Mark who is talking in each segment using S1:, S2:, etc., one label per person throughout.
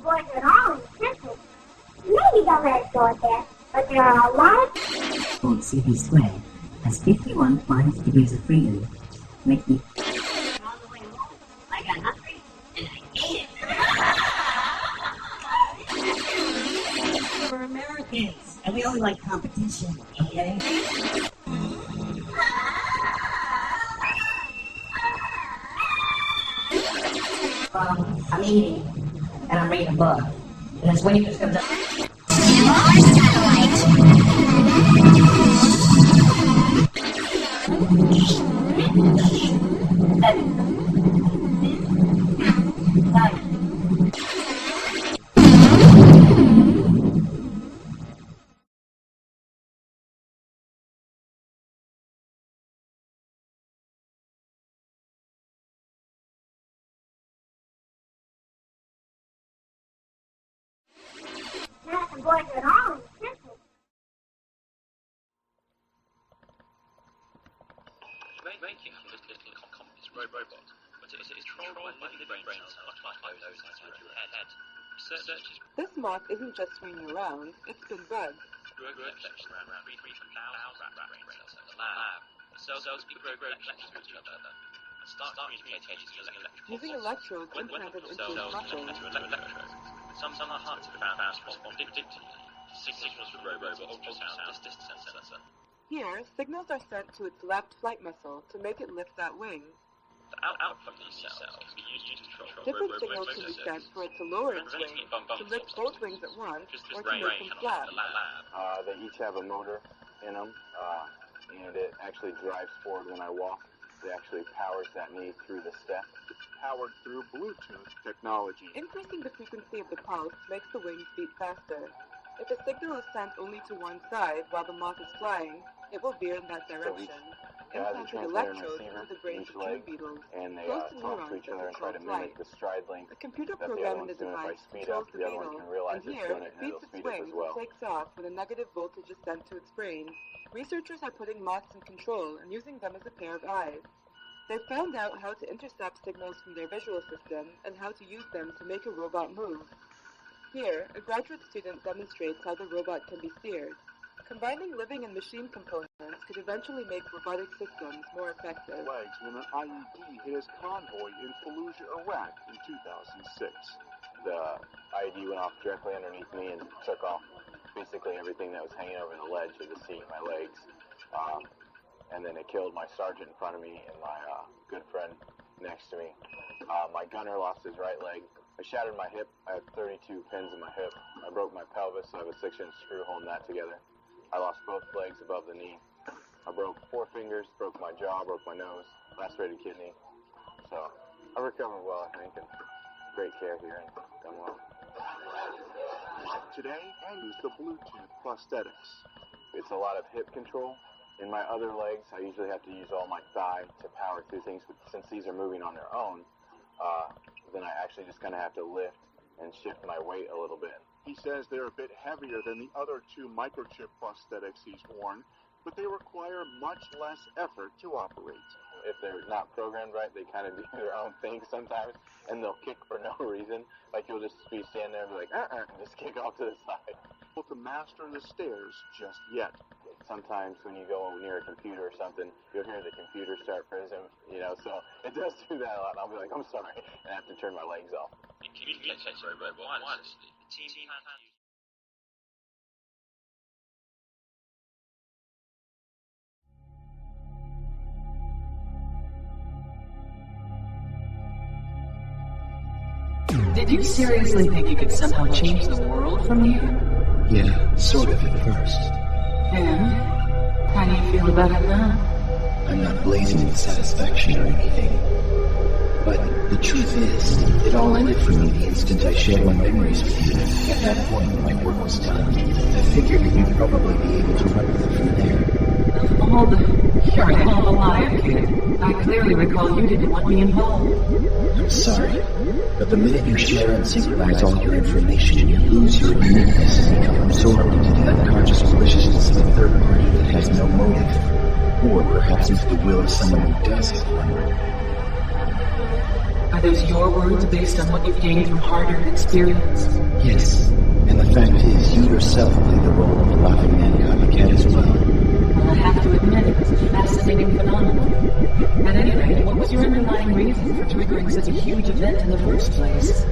S1: boys at all in simple. Maybe don't let it go at that, but there are a lot of...
S2: CP squared has 51 minus degrees of freedom, making...
S1: On the way home, I got hungry, and I ate it.
S2: We're Americans, and we only like competition, okay? I'm eating, and I'm reading a book, and this waitress comes up.
S1: Not the boys at all in simple.
S3: Making a robot, but it is controlled by the brain cells, much like those inside your head. Researchers...
S4: This moth isn't just swinging around, it's been bugged.
S3: Grow collections around 3,000 brain cells in the lab. The cells grow collections with each other and start communicating
S4: using electrodes implanted into its muscles.
S3: Some are hard to respond predictably. Signals from robots or ultrasound distance sensor.
S4: Here, signals are sent to its left flight muscle to make it lift that wing.
S3: The output from these cells can be used to control
S4: Different signals can be sent for it to lower its wing, to lift both wings at once, or to make them flat.
S5: They each have a motor in them, and it actually drives forward when I walk. It actually powers that knee through the step.
S6: It's powered through Bluetooth technology.
S4: Increasing the frequency of the pulse makes the wings beat faster. If a signal is sent only to one side while the moth is flying, it will veer in that direction. Implanted electrodes into the brains of two beetles,
S5: and they
S4: close to
S5: talk to
S4: neurons
S5: each
S4: that
S5: other and try to
S4: control
S5: mimic
S4: flight.
S5: the stride length
S4: A computer
S5: that the other
S4: program in the
S5: one's doing. If I
S4: device
S5: speed
S4: controls
S5: up,
S4: the
S5: the other one
S4: beetle,
S5: can realize
S4: and
S5: it's
S4: here
S5: doing it,
S4: it
S5: and
S4: beats
S5: it'll
S4: its
S5: speed up
S4: wings
S5: as well.
S4: and takes off when a negative voltage is sent to its brain. Researchers are putting moths in control and using them as a pair of eyes. They've found out how to intercept signals from their visual system and how to use them to make a robot move. Here, a graduate student demonstrates how the robot can be steered. Combining living and machine components could eventually make robotic systems more effective.
S6: Legs when an IED hit his convoy in Fallujah, Iraq in 2006.
S5: The IED went off directly underneath me and took off basically everything that was hanging over the ledge of the seat, my legs. And then it killed my sergeant in front of me and my good friend next to me. My gunner lost his right leg. I shattered my hip. I have 32 pins in my hip. I broke my pelvis, so I have a 6-inch screw holding that together. I lost both legs above the knee. I broke 4 fingers, broke my jaw, broke my nose, lacerated kidney. So I recovered well, I think, and great care here and done well.
S6: Today, I use the Bluetooth prosthetics.
S5: It's a lot of hip control. In my other legs, I usually have to use all my thigh to power through things, but since these are moving on their own, then I actually just kind of have to lift and shift my weight a little bit.
S6: He says they're a bit heavier than the other 2 microchip prosthetics he's worn, but they require much less effort to operate.
S5: If they're not programmed right, they kind of do their own thing sometimes, and they'll kick for no reason. Like you'll just be standing there and be like, and just kick off to the side.
S6: Able to master the stairs just yet.
S5: Sometimes when you go near a computer or something, you'll hear the computer start freezing, so it does do that a lot. And I'll be like, I'm sorry, and I have to turn my legs off.
S3: In communicating robot wirelessly, the team plans to use...
S2: Did you seriously think you could somehow change the world from here?
S7: Yeah, sort of at first.
S2: And? How do you feel about it now?
S7: I'm not blazing with satisfaction or anything. But the truth is, it all ended for me the instant I shared my memories with you. At that point, when my work was done, I figured that you'd probably be able to run with it from there.
S2: All you're all alive, kid. I clearly recall you didn't want me involved.
S7: I'm sorry, but the minute you share and synchronize all your information, you lose your uniqueness and become absorbed into the unconscious maliciousness of a third party that has no motive, or perhaps into the will of someone who does have one.
S8: Are those your words based on what you've gained from hard-earned experience?
S7: Yes, and the fact is, you yourself played the role of a laughing man copycat as well.
S8: Well, I have to admit, it's a fascinating phenomenon. At any rate, what was your underlying reason for triggering such a huge event in the first place?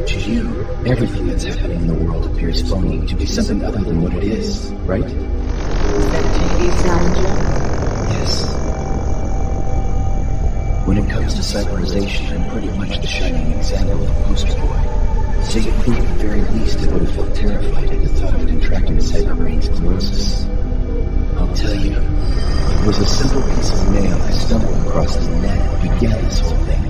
S7: To you, everything that's happening in the world appears phony to be something other than what it is, right?
S8: Is that TV sound, Joe?
S7: Yes. When it comes to cyberization, I'm pretty much the shining example of a poster boy. So you'd think at the very least I would have felt terrified at the thought of contracting cyberbrain sclerosis. I'll tell you, it was a simple piece of mail I stumbled across the net that began this whole thing.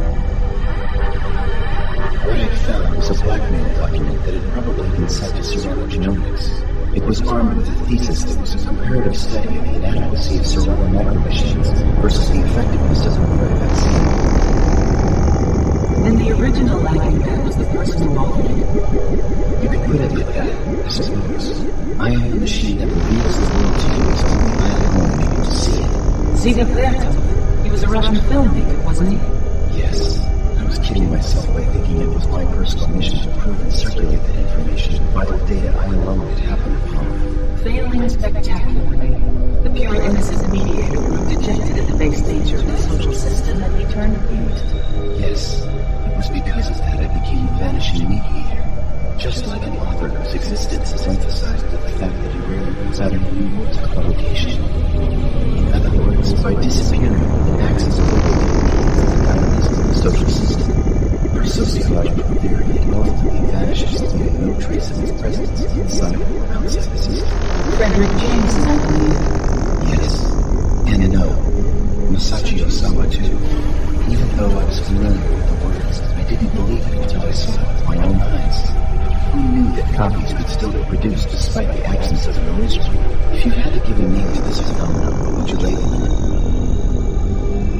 S7: What I found was a blackmail document that had probably been sent to Genomics. It was armed with a thesis that was a comparative study of the inadequacy of cerebral micromachines versus the effectiveness of the COVID vaccine.
S8: And the original actor was the person who authored it.
S7: You could put it like that, I suppose. I am the machine that reveals the world to you as only I alone am able to see it.
S8: See the Bertov? He was a Russian filmmaker, wasn't he?
S7: Yes. I was kidding myself by thinking it was my personal mission to prove and circulate that information, vital data I alone could happen upon.
S8: Failing spectacularly, the pure innocent mediator proved dejected at the base nature of the social system and he turned mute.
S7: Yes, it was because of that I became a vanishing mediator. Just like an author whose existence is emphasized by the fact that he rarely puts out any new works of publication. In other words, by disappearing and access to the dynamism of the social system, per sociological theory, it ultimately vanishes, leaving no trace of its presence inside or outside the system.
S8: Frederick Jameson, I believe.
S7: Yes, and no. Masachi Osawa too. Even though I was familiar with the words, I didn't believe it until I saw it with my own eyes. Who knew that copies could still be produced despite the absence of an original? If you had to give a name to this phenomenon, what would you label it?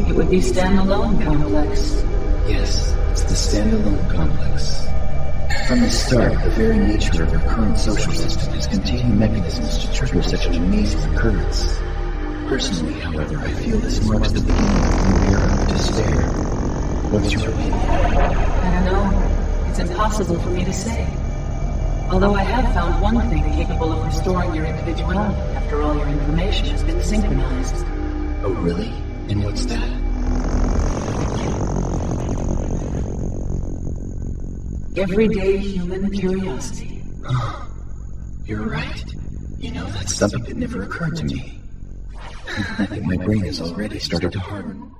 S8: It would be standalone complex.
S7: Yes, it's the standalone complex. From the start, the very nature of our current social system has contained mechanisms to trigger such an amazing occurrence. Personally, however, I feel this marks the beginning of a new era of despair. What's your opinion?
S8: I don't know. It's impossible for me to say. Although I have found one thing capable of restoring your individuality after all your information has been synchronized.
S7: Oh, really? And what's that?
S8: Everyday human curiosity.
S7: You're right. You know, that's something that never occurred to me. I think my brain has already started to harden.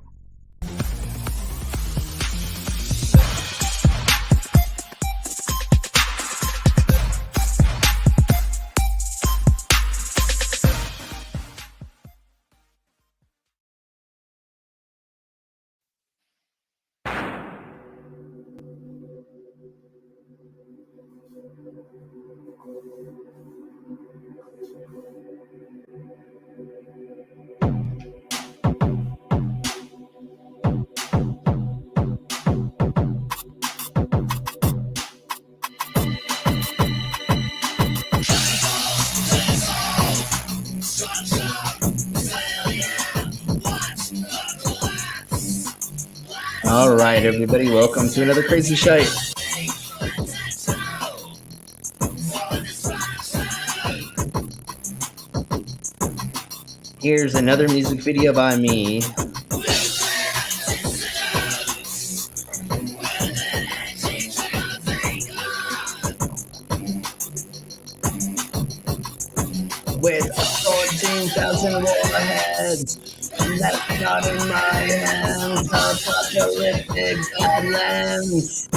S9: All right, everybody, welcome to another Crazy Shite. Here's another music video by me. With 14,000 warheads. That's not in my hands. Apocalyptic badlands.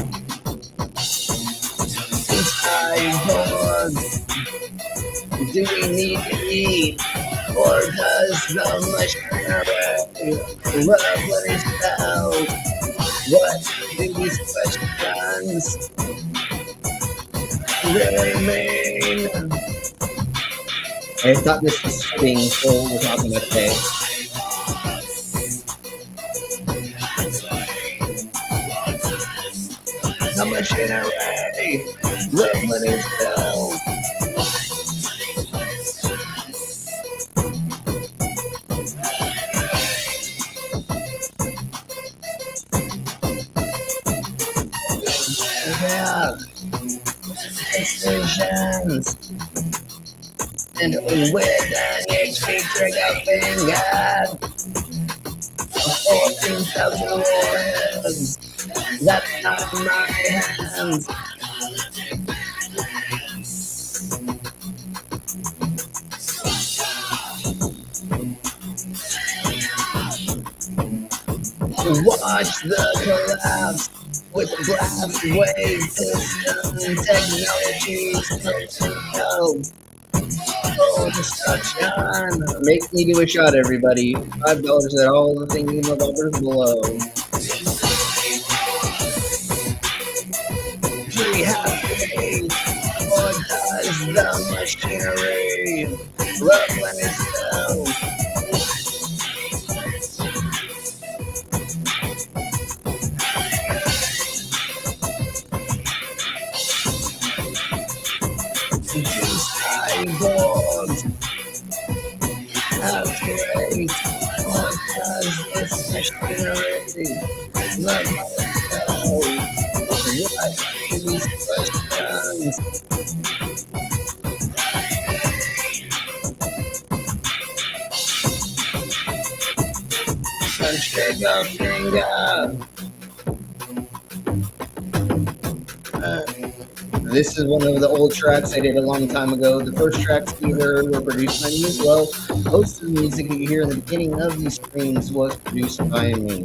S9: Cyborgs. Do we need to eat? Or does the machinery run itself? What do these questions really mean? I thought this was fitting for we're talking about today. The machinery run itself. have decisions. And with an HP trigger finger, 14,000 warriors, that's not my hands. Watch the collapse with the blast wave system technologies personnel. Oh, destruction. Make me do a shot, everybody. $5 at all the things motherfuckers below. We have faith, or does the machinery look when it's so? Cyborgs, that's great. What does this machinery look like? What are these questions? Trigger finger. This is one of the old tracks I did a long time ago. The first tracks you heard were produced by me as well. Most of the music that you hear in the beginning of these streams was produced by me.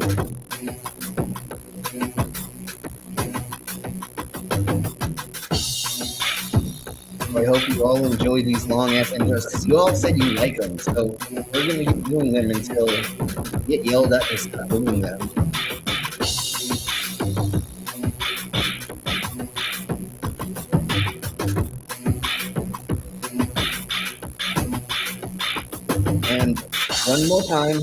S9: I hope you all enjoy these long ass intros because you all said you like them. So we're going to keep doing them until you get yelled at and stop doing them. And one more time.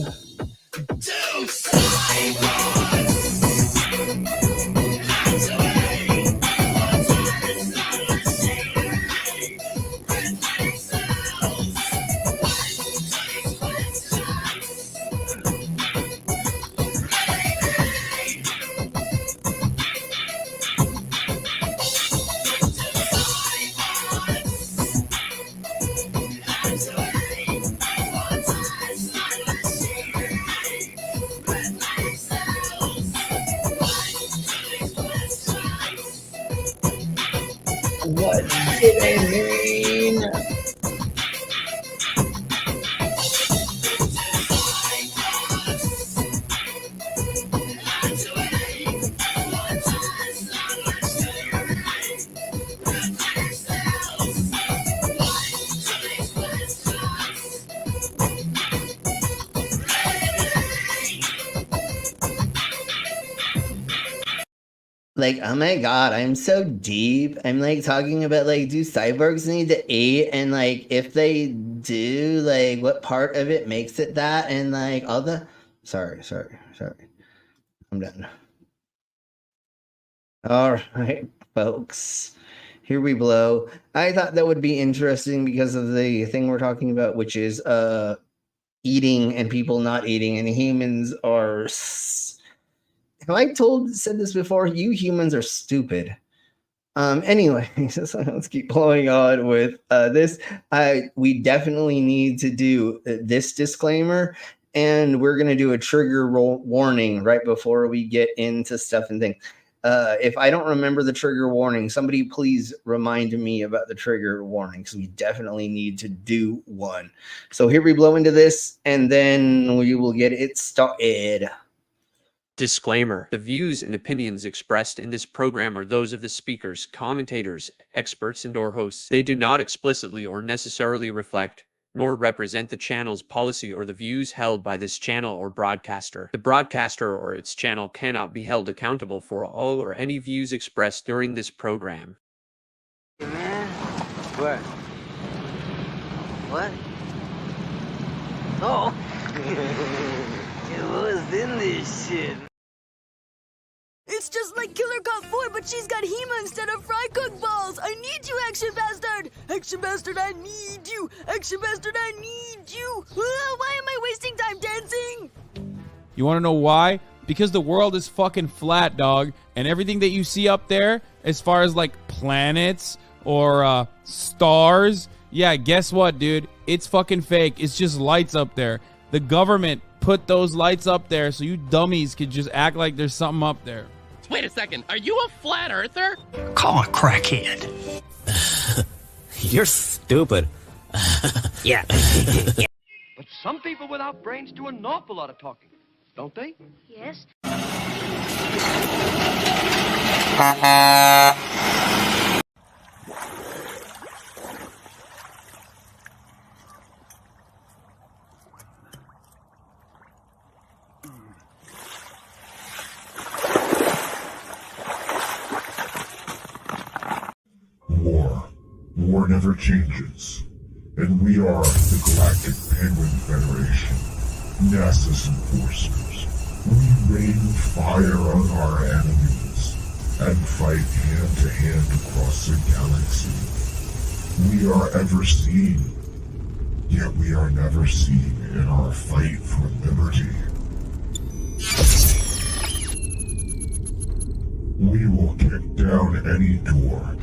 S9: What did I mean? Like, oh my god, I'm so deep. I'm like talking about like, do cyborgs need to eat? And like, if they do, like, what part of it makes it that? And like, all the. Sorry. I'm done. All right, folks. Here we blow. I thought that would be interesting because of the thing we're talking about, which is eating and people not eating, and humans are. Have I said this before? You humans are stupid. Anyway, so let's keep blowing on with this. We definitely need to do this disclaimer, and we're going to do a trigger warning right before we get into stuff and things. If I don't remember the trigger warning, somebody please remind me about the trigger warning, because we definitely need to do one. So here we blow into this, and then we will get it started.
S10: Disclaimer: the views and opinions expressed in this program are those of the speakers, commentators, experts, and/or hosts. They do not explicitly or necessarily reflect nor represent the channel's policy or the views held by this channel or broadcaster. The broadcaster or its channel cannot be held accountable for all or any views expressed during this program.
S11: Hey man, what? What? Oh! What was in this shit?
S12: It's just like Killer Cop 4, but she's got Hema instead of fry cook balls. I need you, Action Bastard. Action Bastard, I need you. Action Bastard, I need you. Why am I wasting time dancing?
S13: You want to know why? Because the world is fucking flat, dog. And everything that you see up there, as far as like planets or stars, yeah, guess what, dude? It's fucking fake. It's just lights up there. The government put those lights up there so you dummies could just act like there's something up there.
S14: Wait a second. Are you a flat earther?
S15: Call a crackhead. You're stupid. Yeah.
S16: But some people without brains do an awful lot of talking, don't they?
S1: Yes.
S17: War never changes. And we are the Galactic Penguin Federation, NASA's enforcers. We rain fire on our enemies and fight hand to hand across the galaxy. We are ever seen, yet we are never seen in our fight for liberty. We will kick down any door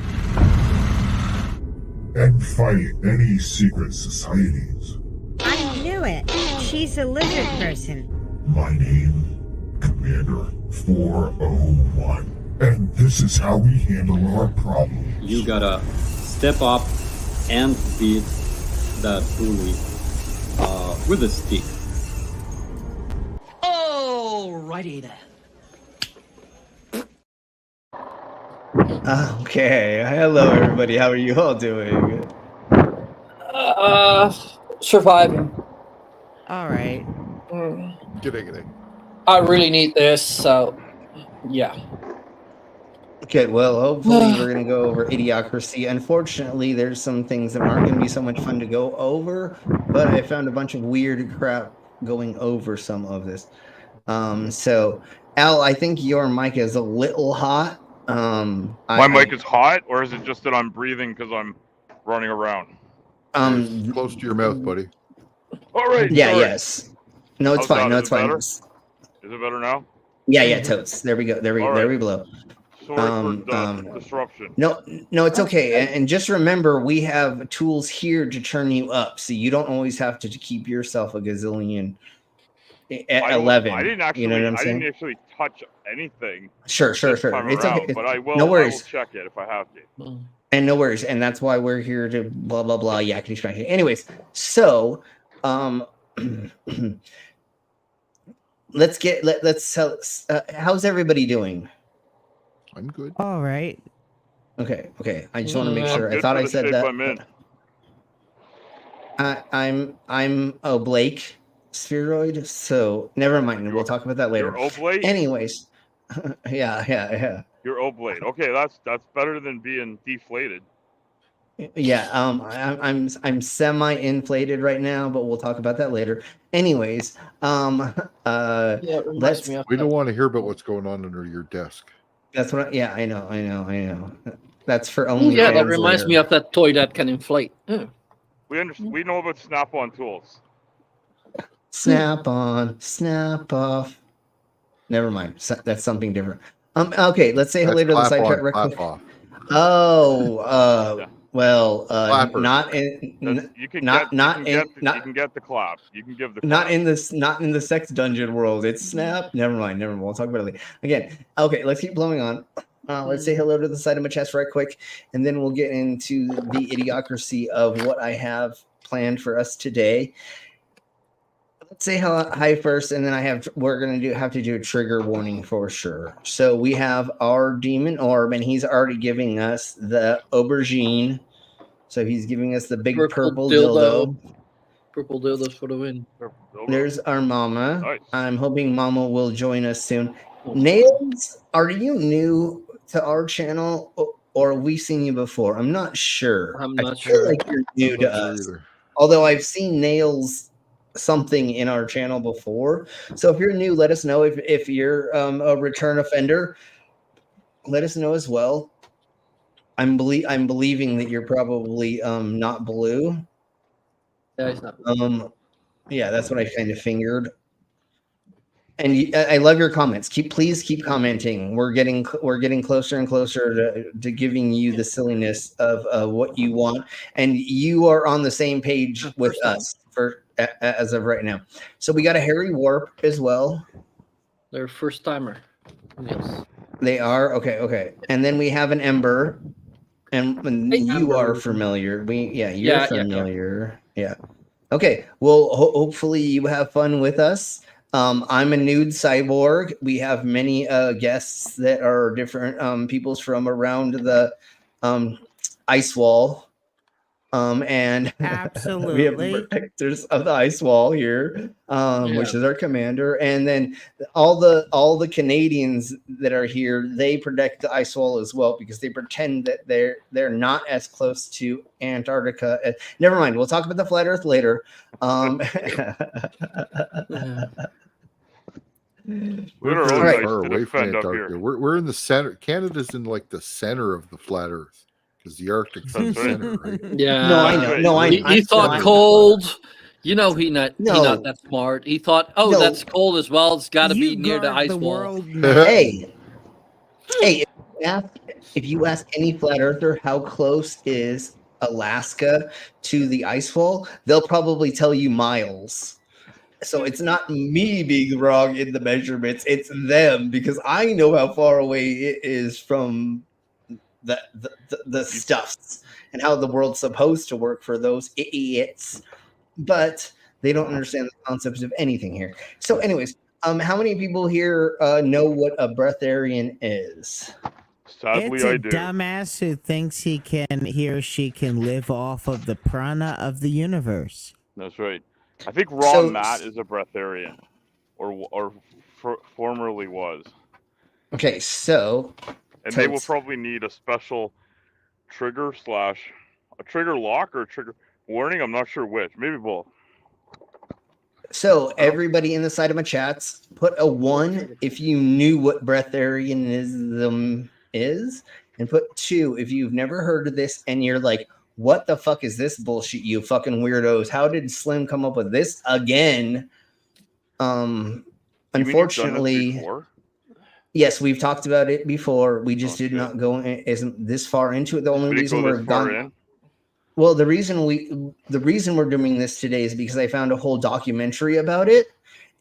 S17: and fight any secret societies.
S18: I knew it. She's a lizard person.
S17: My name, Commander 401. And this is how we handle our problems.
S19: You gotta step up and beat that bully with a stick.
S15: Alrighty then.
S9: Okay, hello everybody. How are you all doing?
S20: Surviving.
S18: All right.
S21: G'day.
S20: I really need this, so yeah.
S9: Okay, well, hopefully we're going to go over Idiocracy. Unfortunately, there's some things that aren't going to be so much fun to go over, but I found a bunch of weird crap going over some of this. So, Al, I think your mic is a little hot.
S22: My mic is hot, or is it just that I'm breathing because I'm running around?
S21: Close to your mouth, buddy.
S22: All right.
S9: Yeah,
S22: sorry.
S9: yes. No, it's fine. No, it's fine.
S22: Better? Is it better now?
S9: Yeah, totes. There we go. There we blow.
S22: Sorry for the disruption.
S9: No, it's okay. And just remember, we have tools here to turn you up, so you don't always have to keep yourself a gazillion at 11.
S22: I didn't actually.
S9: You know what I'm saying?
S22: I didn't actually touch anything.
S9: Sure.
S22: It's
S9: Okay.
S22: But I will.
S9: No worries.
S22: I will check it if I have to.
S9: And no worries. And that's why we're here to blah blah blah yakety schmacky. Anyways, so let's tell. How's everybody doing?
S21: I'm good.
S18: All right.
S9: Okay. I just want to make sure. I thought I said that. I'm Blake Spheroid. So never mind. We'll talk about that later.
S22: You're Oblate?
S9: Anyways, yeah.
S22: You're Oblate. Okay, that's better than being deflated.
S9: Yeah. I'm semi-inflated right now, but we'll talk about that later. Anyways,
S21: We don't want to hear about what's going on under your desk.
S9: That's what. I know. That's for only.
S20: Yeah, that reminds me of that toy that can inflate.
S22: We know about Snap-on tools.
S9: Snap on, snap off. Never mind. That's something different. Okay, let's say hello to the sidetrack real quick. Well, not in.
S22: You can get the clap. You can give the clap.
S9: Not in the sex dungeon world. It's snap. Never mind. We'll talk about it later. Again. Okay, let's keep blowing on. Let's say hello to the side of my chest right quick, and then we'll get into the idiocracy of what I have planned for us today. Let's say hi first, and then we're gonna have to do a trigger warning for sure. So we have our demon orb, and he's already giving us the aubergine. So he's giving us the big purple dildo.
S20: Purple dildos for the win.
S9: There's our mama.
S22: Nice.
S9: I'm hoping mama will join us soon. Nails, are you new to our channel, or have we seen you before? I'm not sure.
S20: I'm not
S9: I feel
S20: sure.
S9: like you're new to us. Although I've seen Nails something in our channel before. So if you're new, let us know. If you're a return offender, let us know as well. I'm believing that you're probably not blue.
S20: Yeah, it's not blue.
S9: Yeah, that's what I kind of figured. And I love your comments. Please keep commenting. We're getting closer and closer to giving you the silliness of what you want, and you are on the same page with us as of right now. So we got a Harry Warp as well.
S4: They're first timer. Yes.
S9: They are okay. And then we have an Ember, and you
S4: Ember.
S9: are familiar. You're
S4: Yeah.
S9: familiar. Yeah. Okay. Well, hopefully you have fun with us. I'm a nude cyborg. We have many guests that are different peoples from around the ice wall. And
S18: Absolutely.
S9: we have protectors of the ice wall here, which is our commander. And then all the Canadians that are here, they protect the ice wall as well because they pretend that they're not as close to Antarctica. Never mind. We'll talk about the flat Earth later.
S21: We're very far away from Antarctica. We're in the center. Canada's in like the center of the flat Earth because the Arctic's in the center, right?
S4: Yeah.
S9: No, I know. No,
S4: he thought cold. You know, he not that smart. He thought, that's cold as well. It's got to be near the ice wall.
S9: Hey, if you ask any flat earther how close is Alaska to the ice wall, they'll probably tell you miles. So it's not me being wrong in the measurements; it's them because I know how far away it is from the stuffs and how the world's supposed to work for those idiots. But they don't understand the concepts of anything here. So, anyways, how many people here know what a breatharian is?
S21: Sadly,
S18: it's a dumbass who thinks he or she can live off of the prana of the universe.
S22: That's right. I think Ron Matt is a breatharian, or formerly was.
S9: Okay, so
S22: and they will probably need a special trigger / a trigger lock or a trigger warning. I'm not sure which. Maybe both.
S9: So everybody in the side of my chats, put a 1 if you knew what breatharianism is, and put 2 if you've never heard of this and you're like, what the fuck is this bullshit, you fucking weirdos? How did Slim come up with this again? Unfortunately, yes, we've talked about it before. We just did not go this far into it. The only reason we're gone. Well, the reason we're doing this today is because I found a whole documentary about it,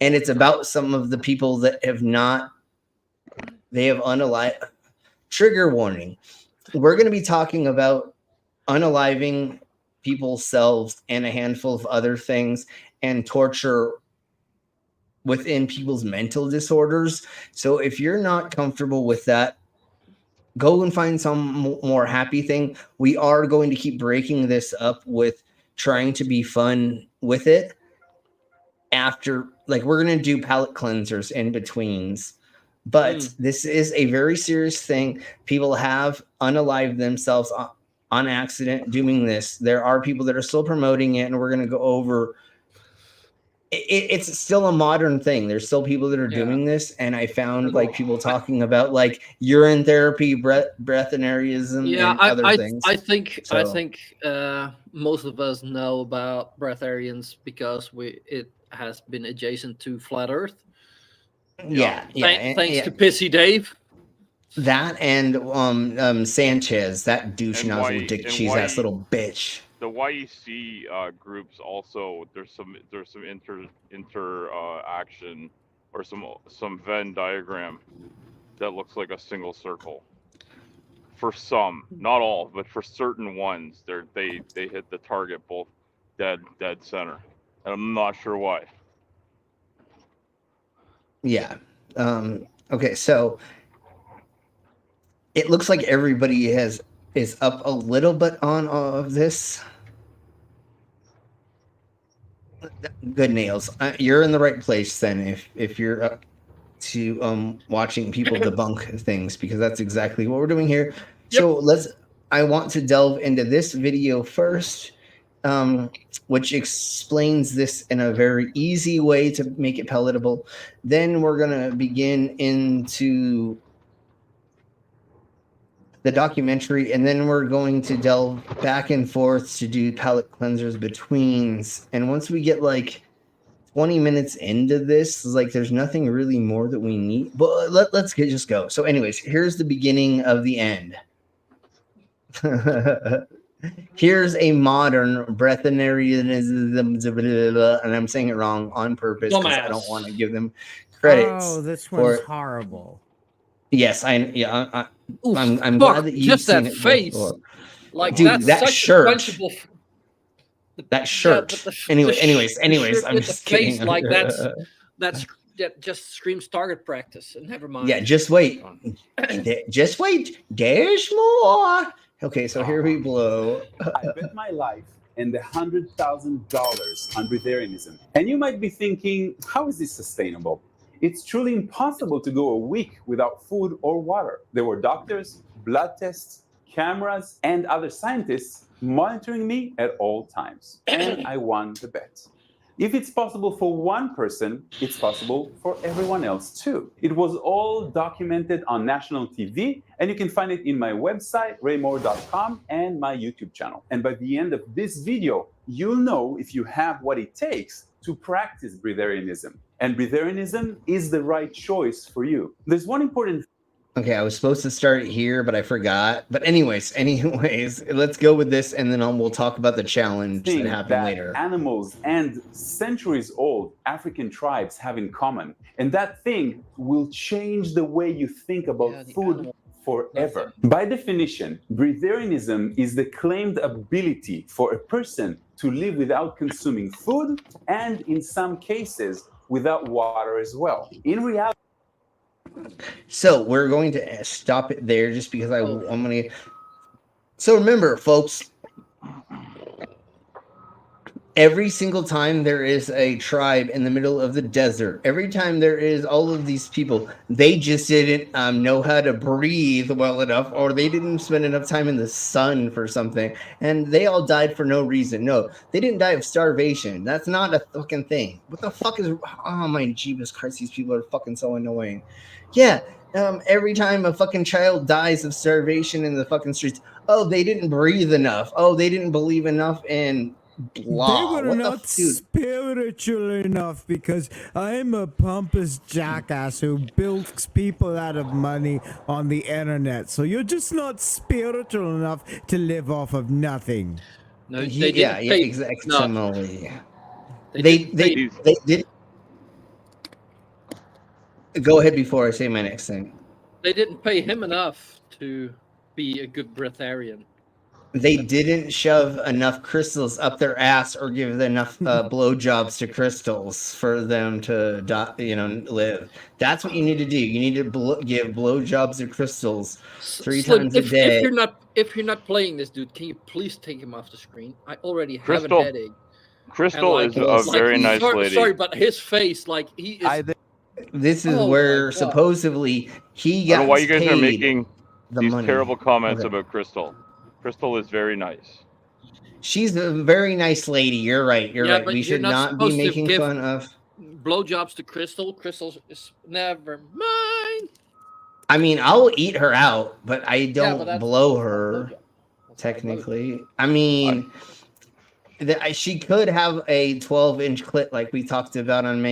S9: and it's about some of the people that have unalived. Trigger warning. We're going to be talking about unaliving people's selves and a handful of other things and torture within people's mental disorders. So if you're not comfortable with that, go and find some more happy thing. We are going to keep breaking this up with trying to be fun with it. After, we're going to do palate cleansers in betweens. But this is a very serious thing. People have unalived themselves on accident doing this. There are people that are still promoting it, and we're going to go over. It's still a modern thing. There's still people that are doing this, and I found people talking about urine therapy, breatharianism, and other things.
S4: I think most of us know about breatharians because it has been adjacent to flat Earth.
S9: Thanks
S4: to Pissy Dave.
S9: That and Sanchez, that douche nozzle dick cheese ass little bitch.
S22: The YEC groups also there's some interaction or some Venn diagram that looks like a single circle. For some, not all, but for certain ones, they hit the target both dead center, and I'm not sure why.
S9: Yeah. Okay, so it looks like everybody is up a little bit on all of this. Good nails. You're in the right place then if you're up to watching people debunk things, because that's exactly what we're doing here. Yep. So I want to delve into this video first, which explains this in a very easy way to make it palatable. Then we're going to begin into the documentary, and then we're going to delve back and forth to do palate cleansers betweens. And once we get 20 minutes into this, like there's nothing really more that we need. But let's just go. So, anyways, here's the beginning of the end. Here's a modern breatharianism, and I'm saying it wrong on purpose because I don't want to give them credits.
S18: Oh, this one's horrible.
S9: Yes, I'm
S4: Fuck,
S9: glad that you've
S4: just
S9: seen
S4: that
S9: it
S4: face.
S9: before.
S4: Like
S9: Dude,
S4: that's
S9: that
S4: such
S9: shirt.
S4: a punchable.
S9: That shirt. Anyways,
S4: the shirt
S9: I'm
S4: with
S9: just
S4: the face,
S9: kidding.
S4: like that just screams target practice. And never mind.
S9: Yeah, just wait. Just wait. There's more. Okay, so here we blow.
S5: I bet my life and the $100,000 on Breatharianism. And you might be thinking, how is this sustainable? It's truly impossible to go a week without food or water. There were doctors, blood tests, cameras, and other scientists monitoring me at all times. And I won the bet. If it's possible for one person, it's possible for everyone else too. It was all documented on national TV, and you can find it in my website, raymore.com, and my YouTube channel. And by the end of this video, you'll know if you have what it takes to practice Breatharianism. And Breatharianism is the right choice for you. There's one important
S9: Okay, I was supposed to start here, but I forgot. But anyways, let's go with this, and then we'll talk about the challenge that happened later.
S5: Animals and centuries-old African tribes have in common, and that thing will change the way you think about food forever. By definition, Breatharianism is the claimed ability for a person to live without consuming food, and in some cases, without water as well. In reality,
S9: so we're going to stop it there just because I'm going to. So remember, folks, every single time there is a tribe in the middle of the desert, every time there is all of these people, they just didn't know how to breathe well enough, or they didn't spend enough time in the sun for something, and they all died for no reason. No, they didn't die of starvation. That's not a fucking thing. What the fuck is? Oh my Jeebus Christ, these people are fucking so annoying. Yeah, every time a fucking child dies of starvation in the fucking streets, oh, they didn't breathe enough. Oh, they didn't believe enough in blah.
S18: They were not spiritual enough because I'm a pompous jackass who builds people out of money on the internet. So you're just not spiritual enough to live off of nothing.
S4: No, they didn't pay.
S9: Exactly.
S4: No.
S9: They did. Go ahead before I say my next thing.
S4: They didn't pay him enough to be a good breatharian.
S9: They didn't shove enough crystals up their ass or give enough blowjobs to crystals for them to live. That's what you need to do. You need to give blowjobs to crystals 3 times a day.
S4: If you're not playing this, dude, can you please take him off the screen? I already have
S22: Crystal.
S4: a headache.
S22: Crystal is a very nice lady.
S4: Sorry, but his face, like he is.
S9: This is where supposedly he got.
S22: I don't know why you guys are making these
S9: money.
S22: terrible comments about Crystal. Crystal is very nice.
S9: She's a very nice lady. You're right. You're right. We should not be making fun of
S4: blowjobs to Crystal. Crystal is never mind.
S9: I mean, I'll eat her out, but I don't blow her. Technically, I mean, she could have a 12-inch clit like we talked about on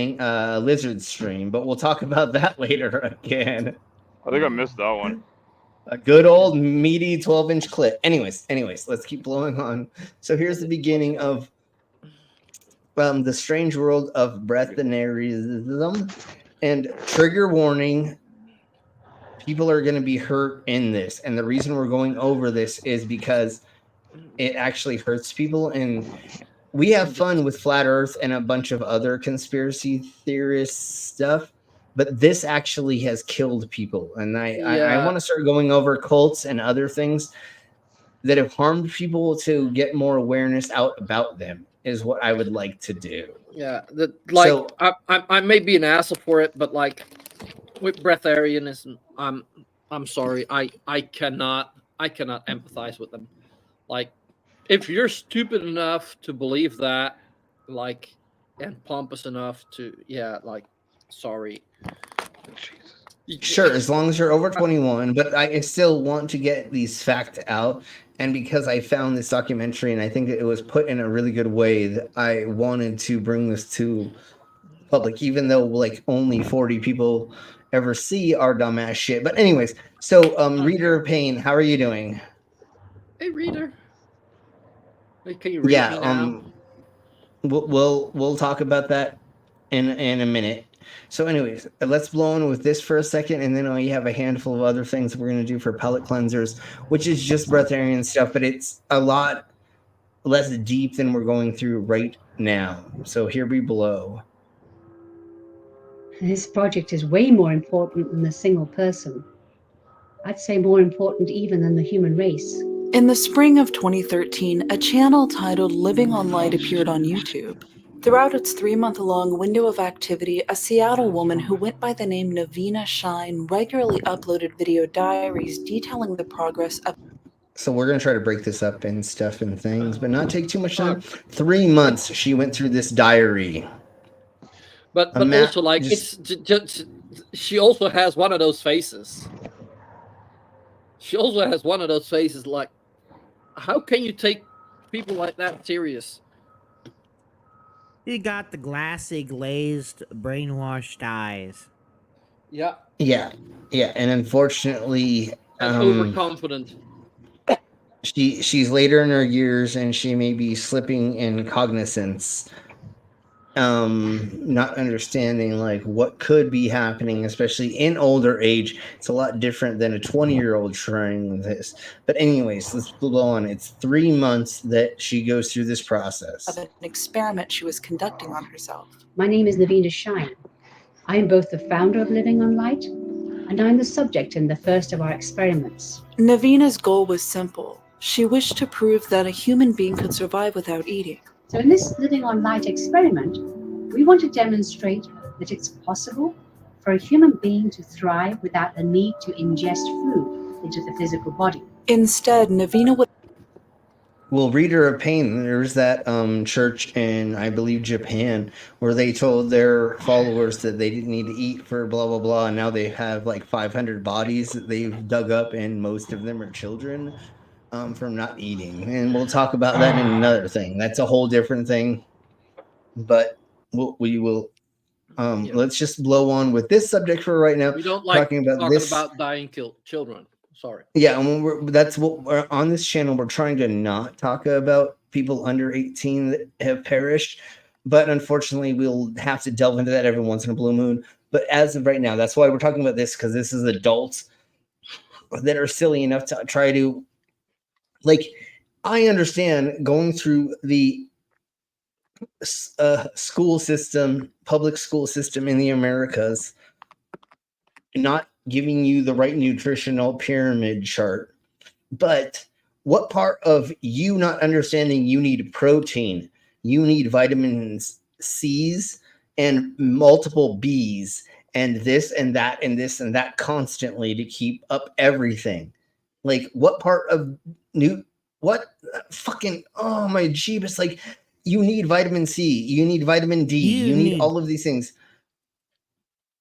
S9: Lizard stream, but we'll talk about that later again.
S22: I think I missed that one.
S9: A good old meaty 12-inch clit. Anyways, let's keep blowing on. So here's the beginning of the strange world of breatharianism. And trigger warning, people are going to be hurt in this. And the reason we're going over this is because it actually hurts people. And we have fun with Flat Earth and a bunch of other conspiracy theorist stuff. But this actually has killed people. And I want to start going over cults and other things that have harmed people to get more awareness out about them is what I would like to do.
S4: Yeah. I may be an asshole for it, but like with breatharianism, I'm sorry. I cannot empathize with them. Like if you're stupid enough to believe that, like, and pompous enough to, sorry.
S9: Sure, as long as you're over 21, but I still want to get these facts out. And because I found this documentary and I think that it was put in a really good way, that I wanted to bring this to public, even though like only 40 people ever see our dumbass shit. But anyways, so Reader of Pain, how are you doing?
S4: Hey, Reader. Hey, can you read me now?
S9: We'll talk about that in a minute. So anyways, let's blow on with this for a second, and then we have a handful of other things we're going to do for palate cleansers, which is just breatharian stuff, but it's a lot less deep than we're going through right now. So here we blow.
S3: This project is way more important than a single person. I'd say more important even than the human race.
S6: In the spring of 2013, a channel titled Living on Light appeared on YouTube. Throughout its 3-month-long window of activity, a Seattle woman who went by the name Navina Shine regularly uploaded video diaries detailing the progress of...
S9: So we're going to try to break this up and stuff and things, but not take too much time. 3 months she went through this diary.
S4: But also, like, it's just, she also has one of those faces. She also has one of those faces, like, how can you take people like that serious?
S23: You got the glassy, glazed, brainwashed eyes.
S4: Yeah.
S9: Yeah. And unfortunately...
S4: And overconfident.
S9: She's later in her years, and she may be slipping in cognizance. Not understanding like what could be happening, especially in older age. It's a lot different than a 20-year-old trying this. But anyways, let's go on. It's 3 months that she goes through this process
S6: of an experiment she was conducting on herself.
S3: My name is Navina Shine. I am both the founder of Living on Light, and I'm the subject in the first of our experiments.
S6: Navina's goal was simple. She wished to prove that a human being could survive without eating.
S3: So in this Living on Light experiment, we want to demonstrate that it's possible for a human being to thrive without the need to ingest food into the physical body.
S6: Instead, Navina would...
S9: Well, Reader of Pain, there's that church in, I believe, Japan, where they told their followers that they didn't need to eat for blah, blah, blah, and now they have like 500 bodies that they've dug up, and most of them are children. From not eating, and we'll talk about that in another thing. That's a whole different thing, but we will. Let's just blow on with this subject for right now.
S4: We don't like talking
S9: this.
S4: about dying children. Sorry.
S9: Yeah, and that's what we're on this channel. We're trying to not talk about people under 18 that have perished, but unfortunately, we'll have to delve into that every once in a blue moon. But as of right now, that's why we're talking about this, because this is adults that are silly enough to try to. Like, I understand going through the school system, public school system in the Americas, not giving you the right nutritional pyramid chart. But what part of you not understanding you need protein, you need vitamins C's and multiple B's and this and that and this and that constantly to keep up everything? Like, what part of oh my jeebus, like, you need vitamin C, you need vitamin D, you need all of these things.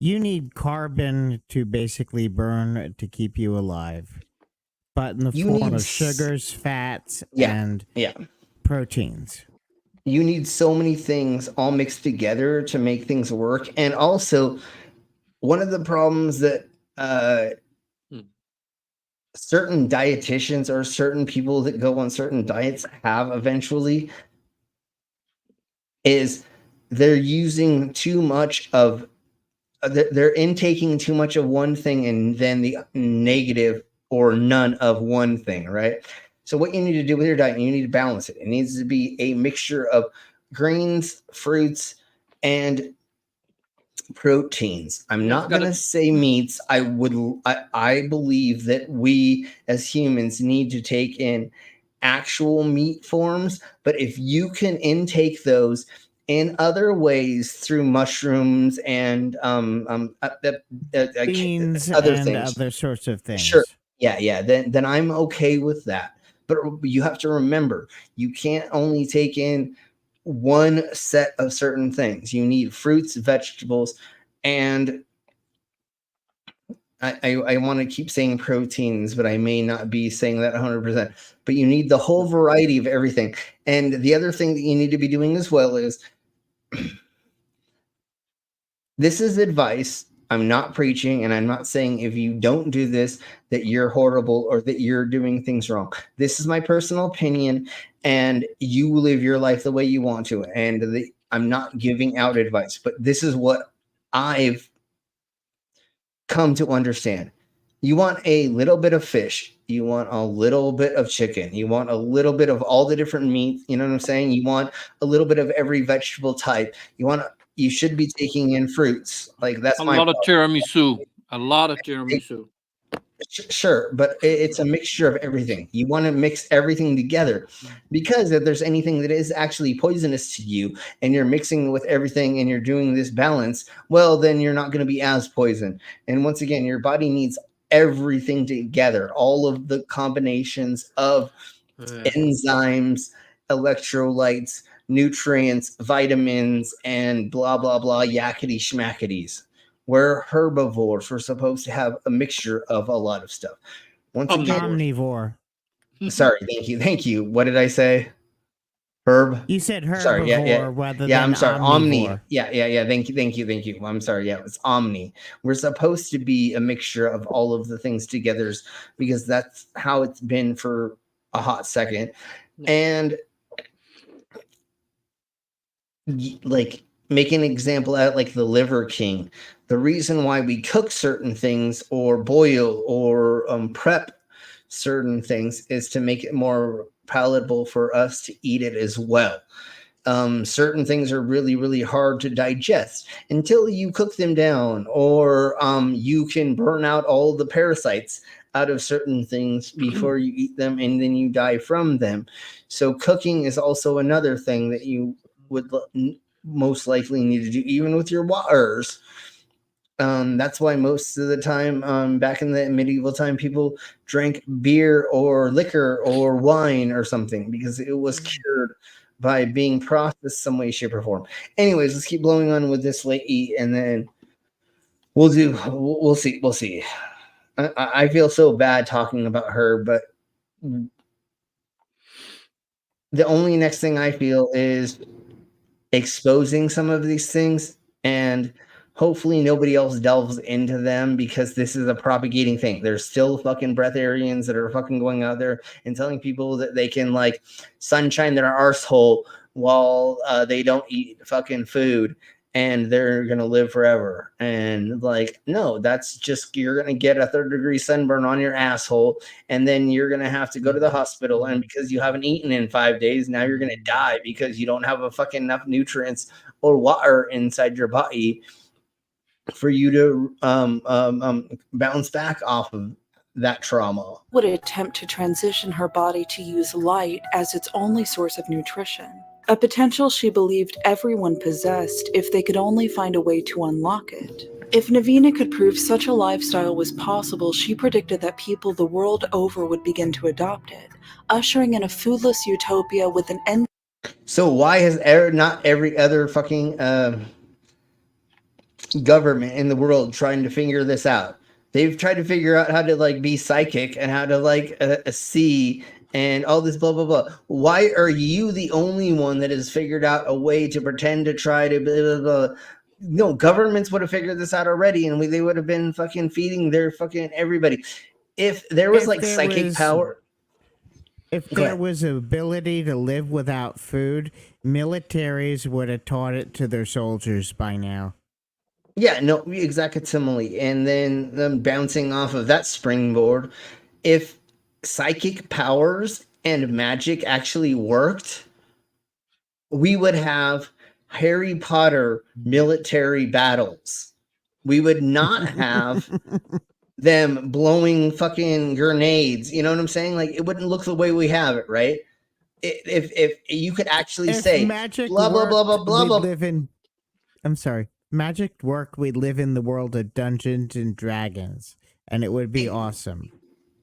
S23: You need carbon to basically burn to keep you alive, but in the form of sugars, fats, and proteins.
S9: You need so many things all mixed together to make things work. And also, one of the problems that certain dietitians or certain people that go on certain diets have eventually is they're using too much of, they're intaking too much of one thing and then the negative or none of one thing, right? So what you need to do with your diet, you need to balance it. It needs to be a mixture of grains, fruits, and proteins. I'm not going to say meats. I believe that we as humans need to take in actual meat forms, but if you can intake those in other ways through mushrooms and
S23: beans
S9: other
S23: and
S9: things,
S23: other sorts of things.
S9: Sure. Yeah. Then I'm okay with that. But you have to remember, you can't only take in one set of certain things. You need fruits, vegetables, and I want to keep saying proteins, but I may not be saying that 100%. But you need the whole variety of everything. And the other thing that you need to be doing as well is This is advice. I'm not preaching, and I'm not saying if you don't do this that you're horrible or that you're doing things wrong. This is my personal opinion, and you live your life the way you want to. And I'm not giving out advice, but this is what I've come to understand. You want a little bit of fish. You want a little bit of chicken. You want a little bit of all the different meat. You know what I'm saying? You want a little bit of every vegetable type. You should be taking in fruits. Like that's
S4: a
S9: my
S4: lot of tiramisu. A lot of tiramisu.
S9: Sure, but it's a mixture of everything. You want to mix everything together, because if there's anything that is actually poisonous to you and you're mixing with everything and you're doing this balance, well, then you're not going to be as poisoned. And once again, your body needs everything together, all of the combinations of enzymes, electrolytes, nutrients, vitamins, and blah, blah, blah, yakety schmackities. We're herbivores. We're supposed to have a mixture of a lot of stuff. Once again,
S23: omnivore.
S9: Sorry, thank you. What did I say? Herb.
S23: You said herbivore
S9: sorry, yeah.
S23: rather
S9: yeah,
S23: than
S9: I'm sorry.
S23: omnivore.
S9: Omni. Yeah. Thank you. I'm sorry. Yeah, it's omni. We're supposed to be a mixture of all of the things together, because that's how it's been for a hot second. And like, make an example out like the Liver King. The reason why we cook certain things or boil or prep certain things is to make it more palatable for us to eat it as well. Certain things are really, really hard to digest until you cook them down, or you can burn out all the parasites out of certain things before you eat them, and then you die from them. So cooking is also another thing that you would most likely need to do, even with your waters. That's why most of the time, back in the medieval time, people drank beer or liquor or wine or something, because it was cured by being processed some way, shape, or form. Anyways, let's keep blowing on with this lady, and then we'll see. I feel so bad talking about her, but the only next thing I feel is exposing some of these things, and hopefully nobody else delves into them, because this is a propagating thing. There's still fucking breatharians that are fucking going out there and telling people that they can like sunshine their arsehole while they don't eat fucking food and they're gonna live forever. And like, no, that's just, you're gonna get a 3rd-degree sunburn on your asshole, and then you're gonna have to go to the hospital, and because you haven't eaten in 5 days, now you're gonna die because you don't have a fucking enough nutrients or water inside your body for you to bounce back off of that trauma.
S6: Would attempt to transition her body to use light as its only source of nutrition, a potential she believed everyone possessed if they could only find a way to unlock it. If Navina could prove such a lifestyle was possible, she predicted that people the world over would begin to adopt it, ushering in a foodless utopia with an end.
S9: So why has not every other fucking government in the world trying to figure this out? They've tried to figure out how to like be psychic and how to like see and all this blah blah blah. Why are you the only one that has figured out a way to pretend to try to blah blah blah? No, governments would have figured this out already, and they would have been fucking feeding their fucking everybody. If there was like psychic power,
S23: if there was an ability to live without food, militaries would have taught it to their soldiers by now.
S9: Yeah, no, exactly. And then them bouncing off of that springboard, if psychic powers and magic actually worked, we would have Harry Potter military battles. We would not have them blowing fucking grenades. You know what I'm saying? Like, it wouldn't look the way we have it, right? If you could actually say
S23: magic
S9: blah blah blah blah blah blah.
S23: Live in. I'm sorry. Magic worked, we'd live in the world of Dungeons and Dragons, and it would be awesome.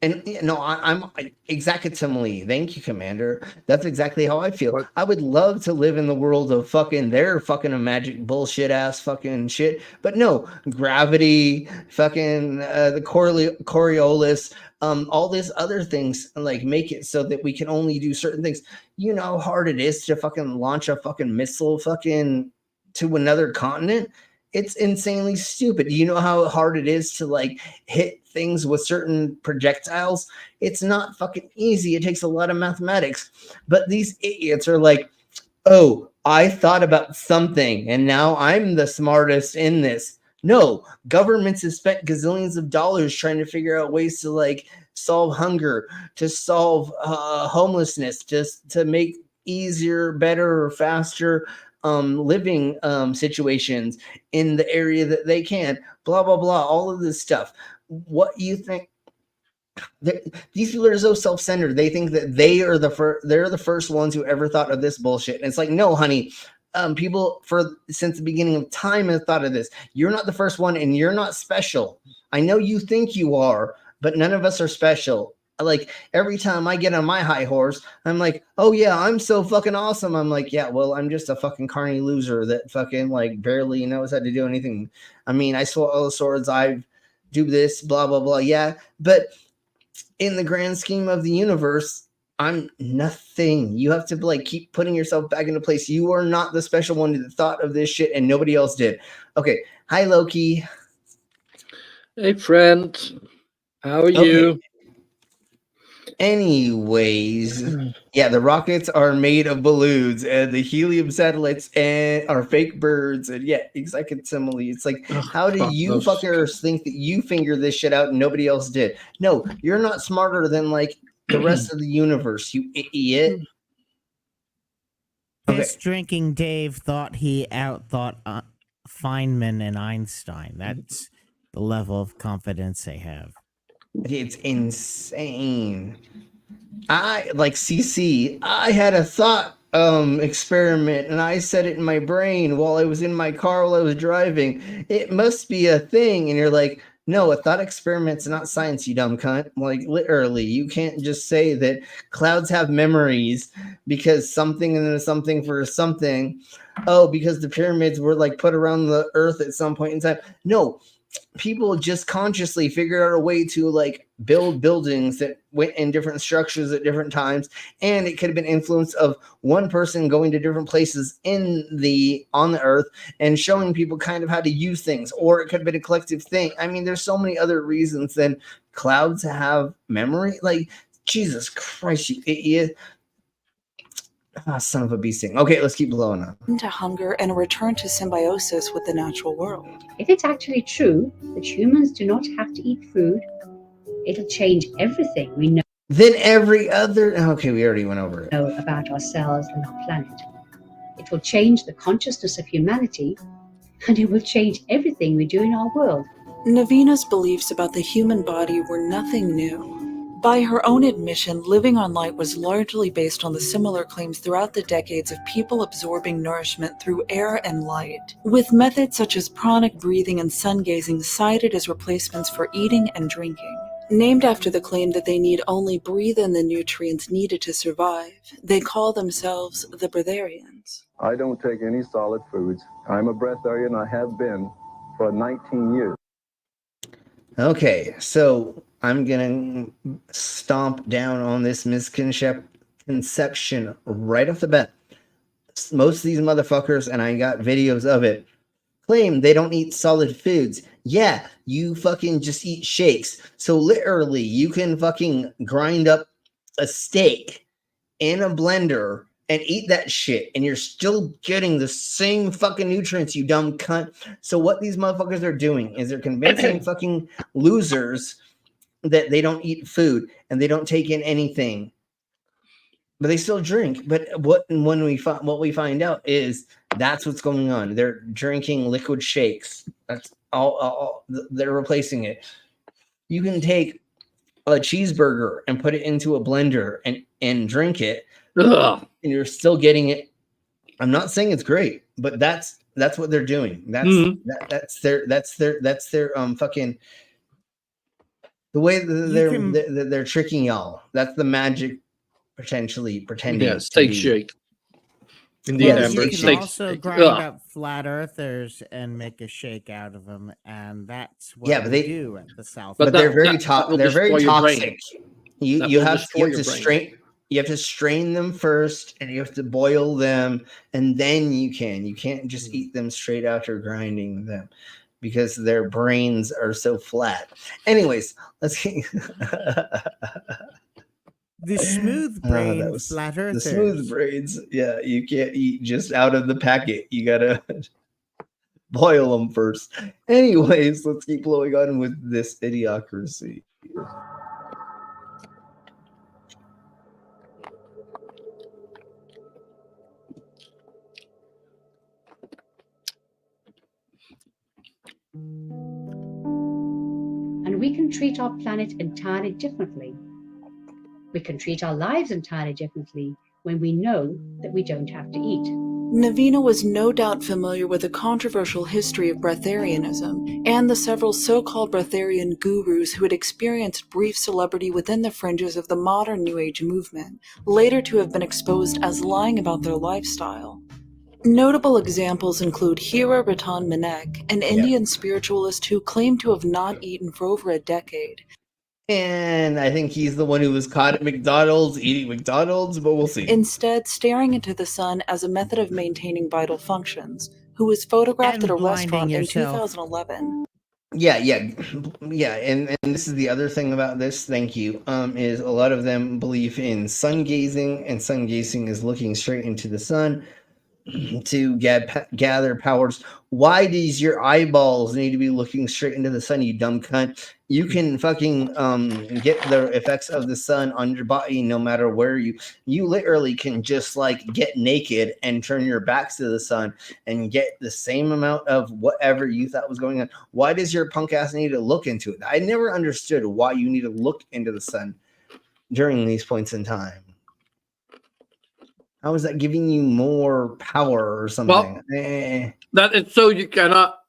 S9: And no, I'm exactly. Thank you, Commander. That's exactly how I feel. I would love to live in the world of fucking their fucking magic bullshit ass fucking shit. But no, gravity, fucking the Coriolis, all these other things, like make it so that we can only do certain things. You know how hard it is to fucking launch a fucking missile fucking to another continent? It's insanely stupid. Do you know how hard it is to like hit things with certain projectiles? It's not fucking easy. It takes a lot of mathematics. But these idiots are like, oh, I thought about something and now I'm the smartest in this. No, governments have spent gazillions of dollars trying to figure out ways to like solve hunger, to solve homelessness, just to make easier, better, faster living situations in the area that they can. Blah blah blah. All of this stuff. What you think? These people are so self-centered. They think that they're the first ones who ever thought of this bullshit. And it's like, no, honey. People since the beginning of time have thought of this. You're not the first one, and you're not special. I know you think you are, but none of us are special. Like every time I get on my high horse, I'm like, oh yeah, I'm so fucking awesome. I'm like, yeah, well, I'm just a fucking carny loser that fucking like barely knows how to do anything. I mean, I swallow the swords. I do this, blah blah blah. Yeah, but in the grand scheme of the universe, I'm nothing. You have to like keep putting yourself back into place. You are not the special one that thought of this shit and nobody else did. Okay. Hi, Loki.
S4: Hey, friend. How are you?
S9: Anyways, yeah, the rockets are made of balloons and the helium satellites are fake birds. And yeah, exactly simile. It's like, how do you fuckers think that you figured this shit out and nobody else did? No, you're not smarter than like the rest of the universe, you idiot.
S23: This drinking Dave thought he outthought Feynman and Einstein. That's the level of confidence they have.
S9: It's insane. I like CC. I had a thought experiment and I said it in my brain while I was in my car while I was driving. It must be a thing. And you're like, no, a thought experiment's not science, you dumb cunt. Like literally, you can't just say that clouds have memories because something and then something for something. Oh, because the pyramids were like put around the earth at some point in time. No. People just consciously figured out a way to like build buildings that went in different structures at different times, and it could have been influence of one person going to different places on the earth and showing people kind of how to use things, or it could have been a collective thing. I mean, there's so many other reasons than clouds have memory. Like Jesus Christ, you idiot. Son of a beasting. Okay, let's keep blowing up.
S6: Into hunger and a return to symbiosis with the natural world.
S3: If it's actually true that humans do not have to eat food, it'll change everything we know.
S9: Then every other... Okay, we already went over it.
S3: Know about ourselves and our planet. It will change the consciousness of humanity, and it will change everything we do in our world.
S6: Navina's beliefs about the human body were nothing new. By her own admission, living on light was largely based on the similar claims throughout the decades of people absorbing nourishment through air and light, with methods such as pranic breathing and sun gazing cited as replacements for eating and drinking. Named after the claim that they need only breathe in the nutrients needed to survive, they call themselves the Breatharians.
S2: I don't take any solid foods. I'm a breatharian. I have been for 19 years.
S9: Okay, so I'm going to stomp down on this misconception right off the bat. Most of these motherfuckers, and I got videos of it, claim they don't eat solid foods. Yeah, you fucking just eat shakes. So literally, you can fucking grind up a steak in a blender and eat that shit, and you're still getting the same fucking nutrients, you dumb cunt. So what these motherfuckers are doing is they're convincing fucking losers that they don't eat food and they don't take in anything, but they still drink. But what we find out is that's what's going on. They're drinking liquid shakes. That's all they're replacing it. You can take a cheeseburger and put it into a blender and drink it. Ugh. And you're still getting it. I'm not saying it's great, but that's what they're doing. That's their fucking the way that they're tricking y'all. That's the magic potentially pretending.
S4: Yeah, steak shake.
S23: Indeed, you can also grind up flat earthers and make a shake out of them, and that's what they do at the South.
S9: But they're very toxic. You have to strain. You have to strain them first, and you have to boil them, and then you can. You can't just eat them straight after grinding them, because their brains are so flat. Anyways, let's get
S23: the smooth brain flat earthers.
S9: The smooth brains. Yeah, you can't eat just out of the packet. You gotta boil them first. Anyways, let's keep blowing on with this idiocracy.
S3: And we can treat our planet entirely differently. We can treat our lives entirely differently when we know that we don't have to eat.
S6: Navina was no doubt familiar with the controversial history of breatharianism and the several so-called breatharian gurus who had experienced brief celebrity within the fringes of the modern New Age movement, later to have been exposed as lying about their lifestyle. Notable examples include Hira Ratan Manek, an Indian spiritualist who claimed to have not eaten for over a decade.
S9: And I think he's the one who was caught at McDonald's eating McDonald's, but we'll see.
S6: Instead, staring into the sun as a method of maintaining vital functions, who was photographed at a restaurant in 2011.
S9: Yeah, and this is the other thing about this, thank you, is a lot of them believe in sun gazing, and sun gazing is looking straight into the sun to gather powers. Why does your eyeballs need to be looking straight into the sun, you dumb cunt? You can fucking get the effects of the sun on your body no matter where you literally can just like get naked and turn your backs to the sun and get the same amount of whatever you thought was going on. Why does your punk ass need to look into it? I never understood why you need to look into the sun during these points in time. How is that giving you more power or something?
S4: Well, that is so you cannot.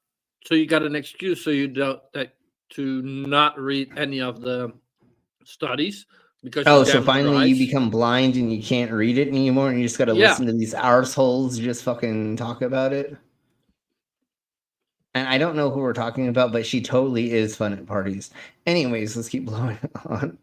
S4: So you got an excuse, so you don't to not read any of the studies because.
S9: So finally you become blind and you can't read it anymore, and you just got to listen to these arseholes just fucking talk about it. And I don't know who we're talking about, but she totally is fun at parties. Anyways, let's keep blowing on.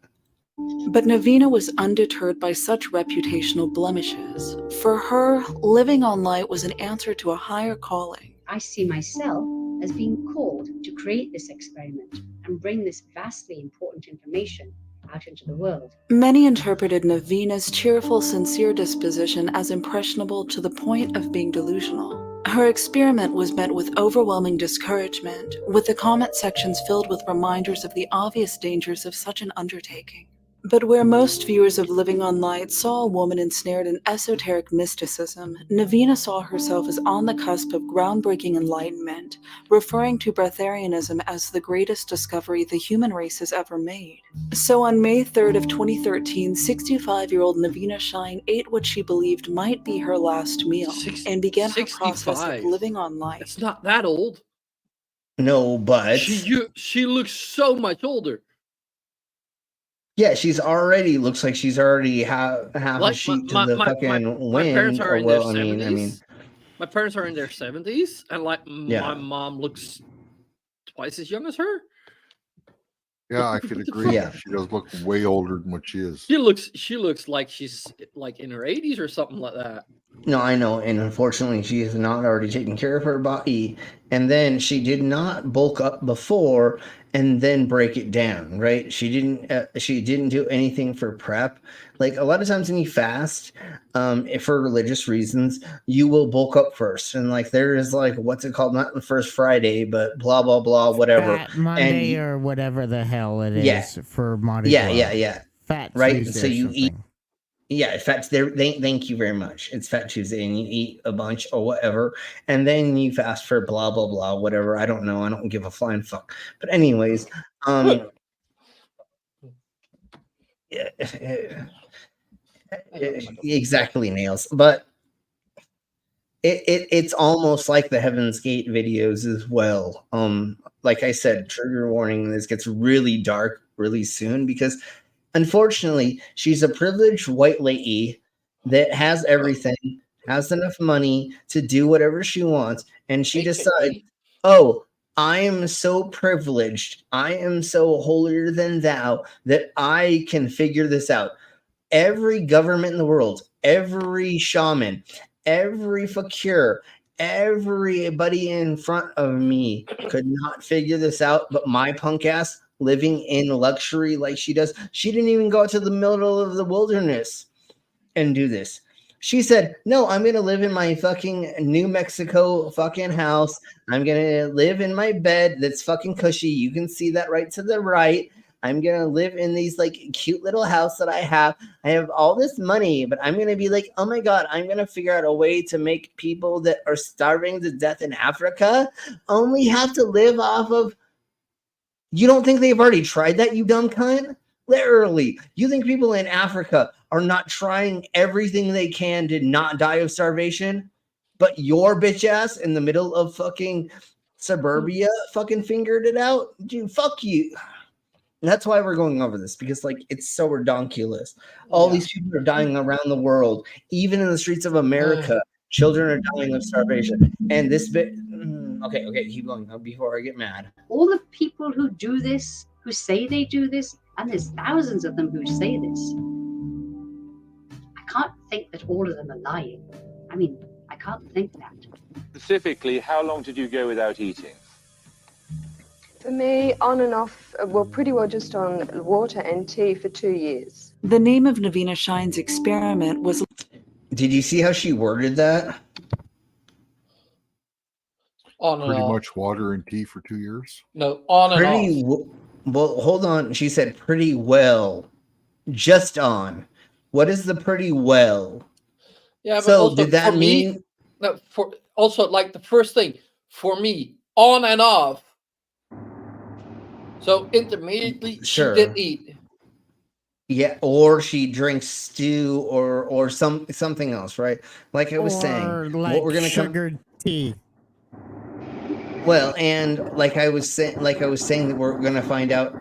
S6: But Navina was undeterred by such reputational blemishes. For her, living on light was an answer to a higher calling.
S3: I see myself as being called to create this experiment and bring this vastly important information out into the world.
S6: Many interpreted Navina's cheerful, sincere disposition as impressionable to the point of being delusional. Her experiment was met with overwhelming discouragement, with the comment sections filled with reminders of the obvious dangers of such an undertaking. But where most viewers of Living on Light saw a woman ensnared in esoteric mysticism, Navina saw herself as on the cusp of groundbreaking enlightenment, referring to breatharianism as the greatest discovery the human race has ever made. So on May 3rd of 2013, 65-year-old Navina Shine ate what she believed might be her last meal and began her process of living on light.
S4: It's not that old.
S9: No, but
S4: she looks so much older.
S9: Yeah, she's already looks like she's already half a sheet to the fucking wind.
S4: My parents are in their 70s.
S9: I mean,
S4: my parents are in their 70s, and my mom looks twice as young as her.
S21: Yeah, I could agree. Yeah. She does look way older than what she is.
S4: She looks like she's like in her 80s or something like that.
S9: No, I know, and unfortunately, she is not already taking care of her body, and then she did not bulk up before and then break it down, right? She didn't do anything for prep. Like a lot of times when you fast, if for religious reasons, you will bulk up first, and like there is like what's it called? Not the first Friday, but blah blah blah, whatever.
S23: Fat Monday or whatever the hell it is for Mardi Gras.
S9: Yeah.
S23: Fat
S9: right.
S23: Tuesday
S9: So you
S23: something.
S9: eat. Yeah, fat. Thank you very much. It's Fat Tuesday, and you eat a bunch or whatever, and then you fast for blah blah blah, whatever. I don't know. I don't give a flying fuck. But anyways, exactly, Nails. But it's almost like the Heaven's Gate videos as well. Like I said, trigger warning. This gets really dark really soon because. Unfortunately, she's a privileged white lady that has everything, has enough money to do whatever she wants, and she decides, oh, I am so privileged, I am so holier than thou that I can figure this out. every government in the world, every shaman, every fakir, everybody in front of me could not figure this out, but my punk ass living in luxury like she does. She didn't even go out to the middle of the wilderness and do this. She said, no, I'm going to live in my fucking New Mexico fucking house. I'm going to live in my bed that's fucking cushy. You can see that right to the right. I'm going to live in these like cute little house that I have. I have all this money, but I'm going to be like, oh my God, I'm going to figure out a way to make people that are starving to death in Africa only have to live off of. You don't think they've already tried that, you dumb cunt? Literally, you think people in Africa are not trying everything they can to not die of starvation? But your bitch ass in the middle of fucking suburbia fucking fingered it out? Dude, fuck you. And that's why we're going over this, because like it's so redonkulous. All these people are dying around the world, even in the streets of America. Children are dying of starvation. And this bit, okay, keep going before I get mad.
S3: All the people who do this, who say they do this, and there's thousands of them who say this, I can't think that all of them are lying. I mean, I can't think that.
S7: Specifically, how long did you go without eating?
S8: For me, on and off, well, pretty well just on water and tea for 2 years.
S6: The name of Navina Shine's experiment was...
S9: Did you see how she worded that?
S21: On and pretty much water and tea for 2 years?
S20: No, on and off.
S9: Well, hold on. She said pretty well. Just on. What is the pretty well?
S20: Yeah, but
S9: so
S20: also
S9: did that mean...
S20: No, for also, like, the first thing, for me, on and off. So intermediately,
S9: Sure.
S20: she did eat.
S9: Yeah, or she drinks stew or something else, right? Like I was saying,
S23: like
S9: what we're gonna
S23: sugared tea.
S9: Well, and like I was saying that we're gonna find out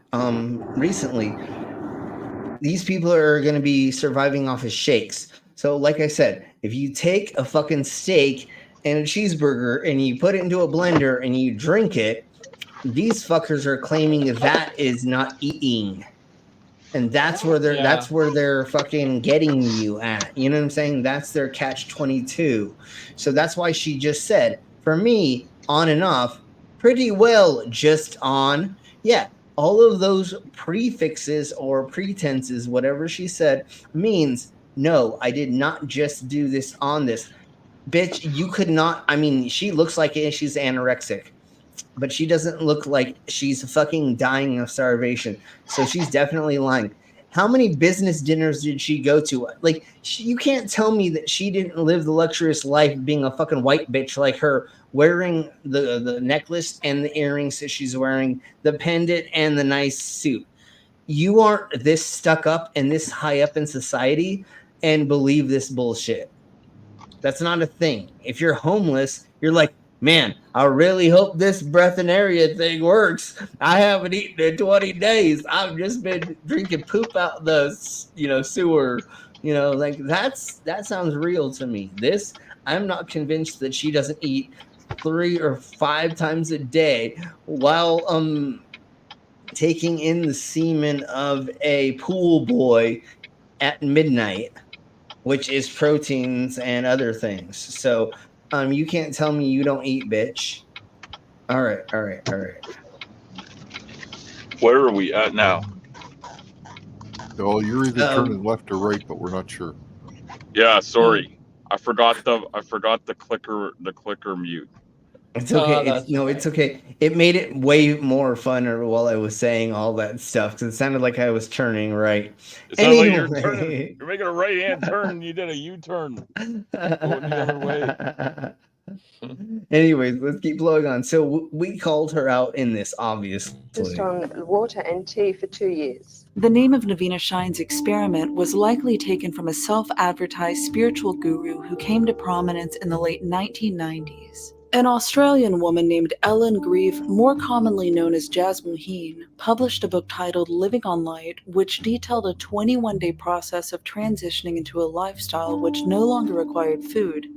S9: recently, these people are gonna be surviving off of shakes. So, like I said, if you take a fucking steak and a cheeseburger and you put it into a blender and you drink it, these fuckers are claiming that is not eating. And that's where they're fucking getting you at. You know what I'm saying? That's their catch-22. So that's why she just said, for me, on and off, pretty well just on. Yeah, all of those prefixes or pretenses, whatever she said, means, no, I did not just do this on this. Bitch, you could not. I mean, she looks like she's anorexic, but she doesn't look like she's fucking dying of starvation. So she's definitely lying. How many business dinners did she go to? Like, you can't tell me that she didn't live the luxurious life being a fucking white bitch like her, wearing the necklace and the earrings that she's wearing, the pendant and the nice suit. You aren't this stuck up and this high up in society and believe this bullshit. That's not a thing. If you're homeless, you're like, man, I really hope this breatharianism thing works. I haven't eaten in 20 days. I've just been drinking poop out the, sewer. Like that sounds real to me. This, I'm not convinced that she doesn't eat 3 or 5 times a day while taking in the semen of a pool boy at midnight, which is proteins and other things. So you can't tell me you don't eat, bitch. All right.
S22: Where are we at now?
S21: Well, you're either turning left or right, but we're not sure.
S22: Yeah, sorry. I forgot the clicker mute.
S9: It's okay. It's okay. It made it way more funner while I was saying all that stuff because it sounded like I was turning right.
S22: It sounded like you're making a right hand turn and you did a U-turn. Going the other way.
S9: Anyways, let's keep flowing on. So we called her out in this, obviously.
S8: Just on water and tea for 2 years.
S6: The name of Navina Shine's experiment was likely taken from a self-advertised spiritual guru who came to prominence in the late 1990s. An Australian woman named Ellen Grieve, more commonly known as Jasmine Heen, published a book titled Living on Light, which detailed a 21-day process of transitioning into a lifestyle which no longer required food.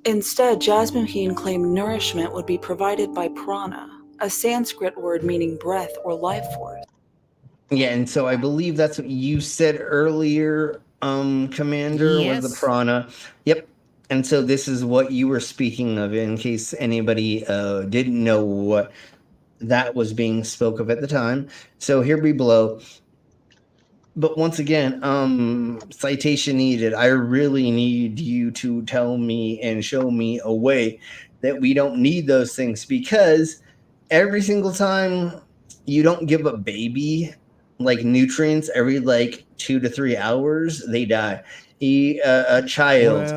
S6: Instead, Jasmine Heen claimed nourishment would be provided by prana, a Sanskrit word meaning breath or life force.
S9: Yeah, and so I believe that's what you said earlier, Commander, was the
S23: Yes.
S9: prana. Yep. And so this is what you were speaking of, in case anybody didn't know what that was being spoke of at the time. So here we below. But once again, citation needed. I really need you to tell me and show me a way that we don't need those things, because every single time you don't give a baby like nutrients every like 2 to 3 hours, they die. A child,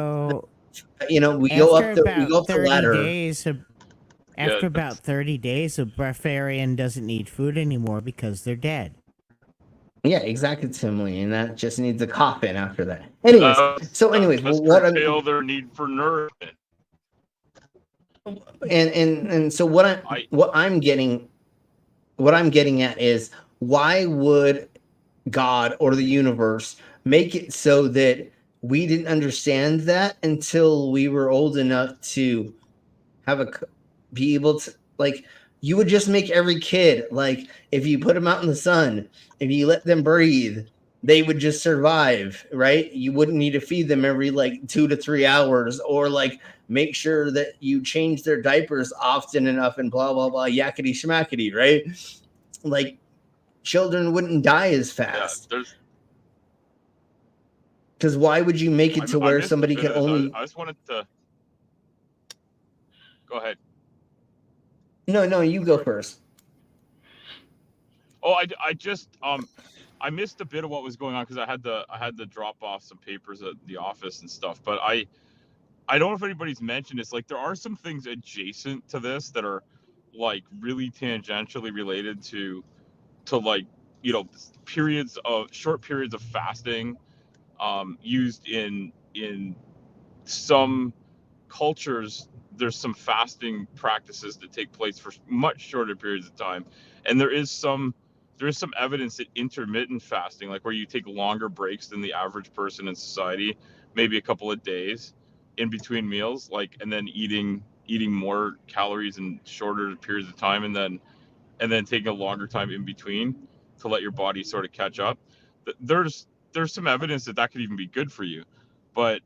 S23: Well,
S9: we go up the
S23: 30
S9: ladder.
S23: days, after about 30 days, a breatharian doesn't need food anymore because they're dead.
S9: Yeah, exactly, Timely, and that just needs a coffin after that. Anyways, what
S22: curtail their need for nourishment.
S9: And so what I'm getting at is, why would God or the universe make it so that we didn't understand that until we were old enough to be able to, like, you would just make every kid, like, if you put them out in the sun, if you let them breathe, they would just survive, right? You wouldn't need to feed them every like 2 to 3 hours, or like make sure that you change their diapers often enough and blah, blah, blah, yakety schmackety, right? Like, children wouldn't die as fast. Because why would you make it to where somebody can only...
S22: I just wanted to... Go ahead.
S9: No, you go first.
S22: Oh, I just I missed a bit of what was going on because I had to drop off some papers at the office and stuff. But I don't know if anybody's mentioned this. Like, there are some things adjacent to this that are like really tangentially related to like, short periods of fasting, used in some cultures. There's some fasting practices that take place for much shorter periods of time, and there is some evidence that intermittent fasting, like where you take longer breaks than the average person in society, maybe a couple of days in between meals, like, and then eating more calories in shorter periods of time, and then taking a longer time in between to let your body sort of catch up. There's some evidence that could even be good for you, but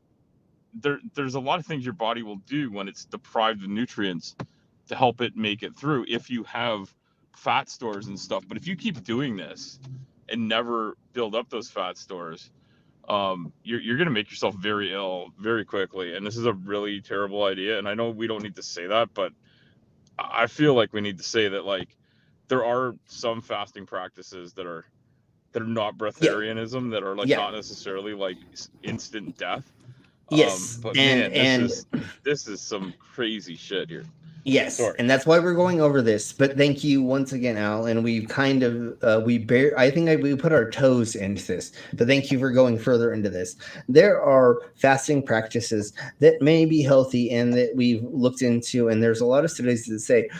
S22: there's a lot of things your body will do when it's deprived of nutrients to help it make it through, if you have fat stores and stuff. But if you keep doing this and never build up those fat stores, you're going to make yourself very ill very quickly. And this is a really terrible idea. And I know we don't need to say that, but I feel like we need to say that, like, there are some fasting practices that are not breatharianism, that are like not necessarily like instant death.
S9: Yes,
S22: but this is some crazy shit here.
S9: Yes,
S22: Sorry.
S9: and that's why we're going over this. But thank you once again, Al. And we kind of we put our toes into this. But thank you for going further into this. There are fasting practices that may be healthy and that we've looked into, and there's a lot of studies that say,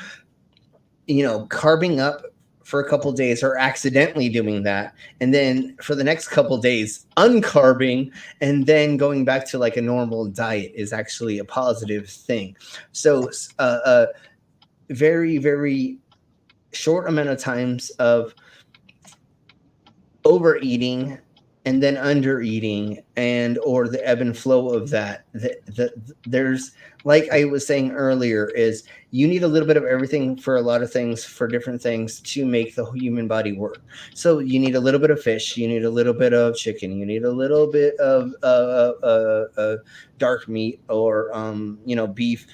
S9: carving up for a couple days, or accidentally doing that, and then for the next couple days uncarbing, and then going back to like a normal diet is actually a positive thing. So very, very short amount of times of overeating and then undereating, and or the ebb and flow of that. There's, like I was saying earlier, is you need a little bit of everything for a lot of things, for different things, to make the human body work. So you need a little bit of fish, you need a little bit of chicken, you need a little bit of dark meat, or beef,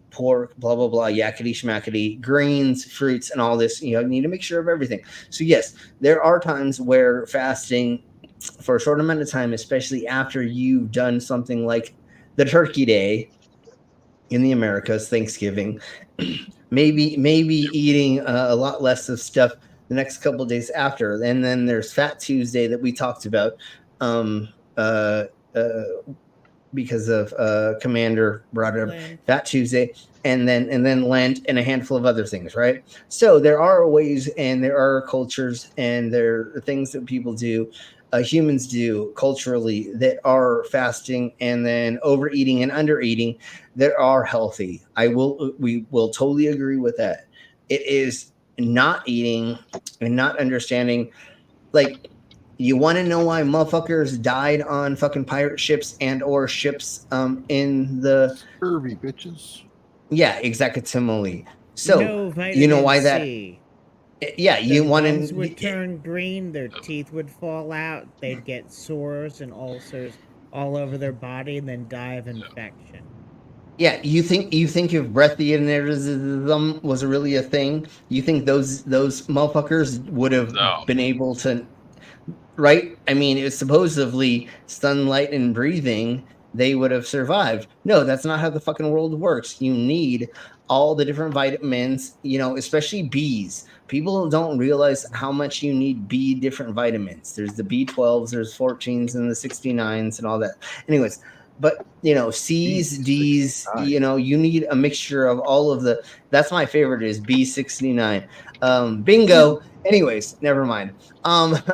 S9: pork, blah blah blah, yakety schmackety, grains, fruits, and all this. You need to make sure of everything. So yes, there are times where fasting for a short amount of time, especially after you've done something like the Turkey Day in the Americas, Thanksgiving, maybe eating a lot less of stuff the next couple of days after. And then there's Fat Tuesday that we talked about, because of Commander brought up Fat Tuesday, and then Lent, and a handful of other things, right? So there are ways, and there are cultures, and there are things that people do, humans do culturally, that are fasting and then overeating and undereating that are healthy. We will totally agree with that. It is not eating and not understanding, like, You want to know why motherfuckers died on fucking pirate ships and or ships in the
S21: Pervy bitches?
S9: Yeah, exactly. So
S23: no vitamin
S9: you know why
S23: C.
S9: Yeah, you want
S23: Gums
S9: to.
S23: would turn green, their teeth would fall out, they'd get sores and ulcers all over their body, and then die of infection.
S9: Yeah, you think if breatharianism was really a thing, you think those motherfuckers would have been able to, right? I mean, it was supposedly sunlight and breathing, they would have survived. No, that's not how the fucking world works. You need all the different vitamins, especially Bs. People don't realize how much you need B different vitamins. There's the B12s, there's 14s and the 69s and all that. Anyways, but C's, D's, you need a mixture of all of the. That's my favorite is B69. Bingo. Anyways, never mind. But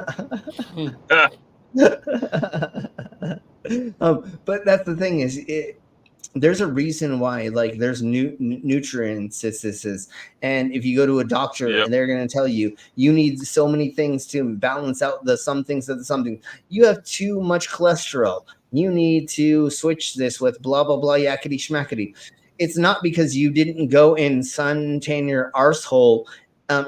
S9: that's the thing is there's a reason why there's nutrients and if you go to a doctor and they're going to tell you need so many things to balance out the some things of the something. You have too much cholesterol. You need to switch this with blah blah blah yakety schmackety. It's not because you didn't go and suntan your arsehole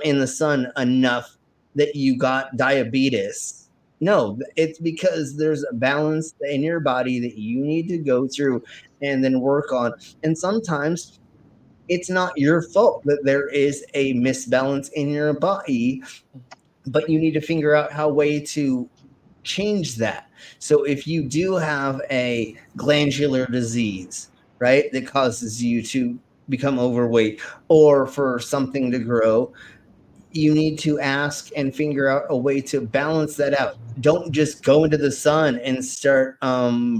S9: in the sun enough that you got diabetes. No, it's because there's a balance in your body that you need to go through and then work on. And sometimes it's not your fault that there is a misbalance in your body, but you need to figure out how way to change that. So if you do have a glandular disease, right, that causes you to become overweight or for something to grow, you need to ask and figure out a way to balance that out. Don't just go into the sun and start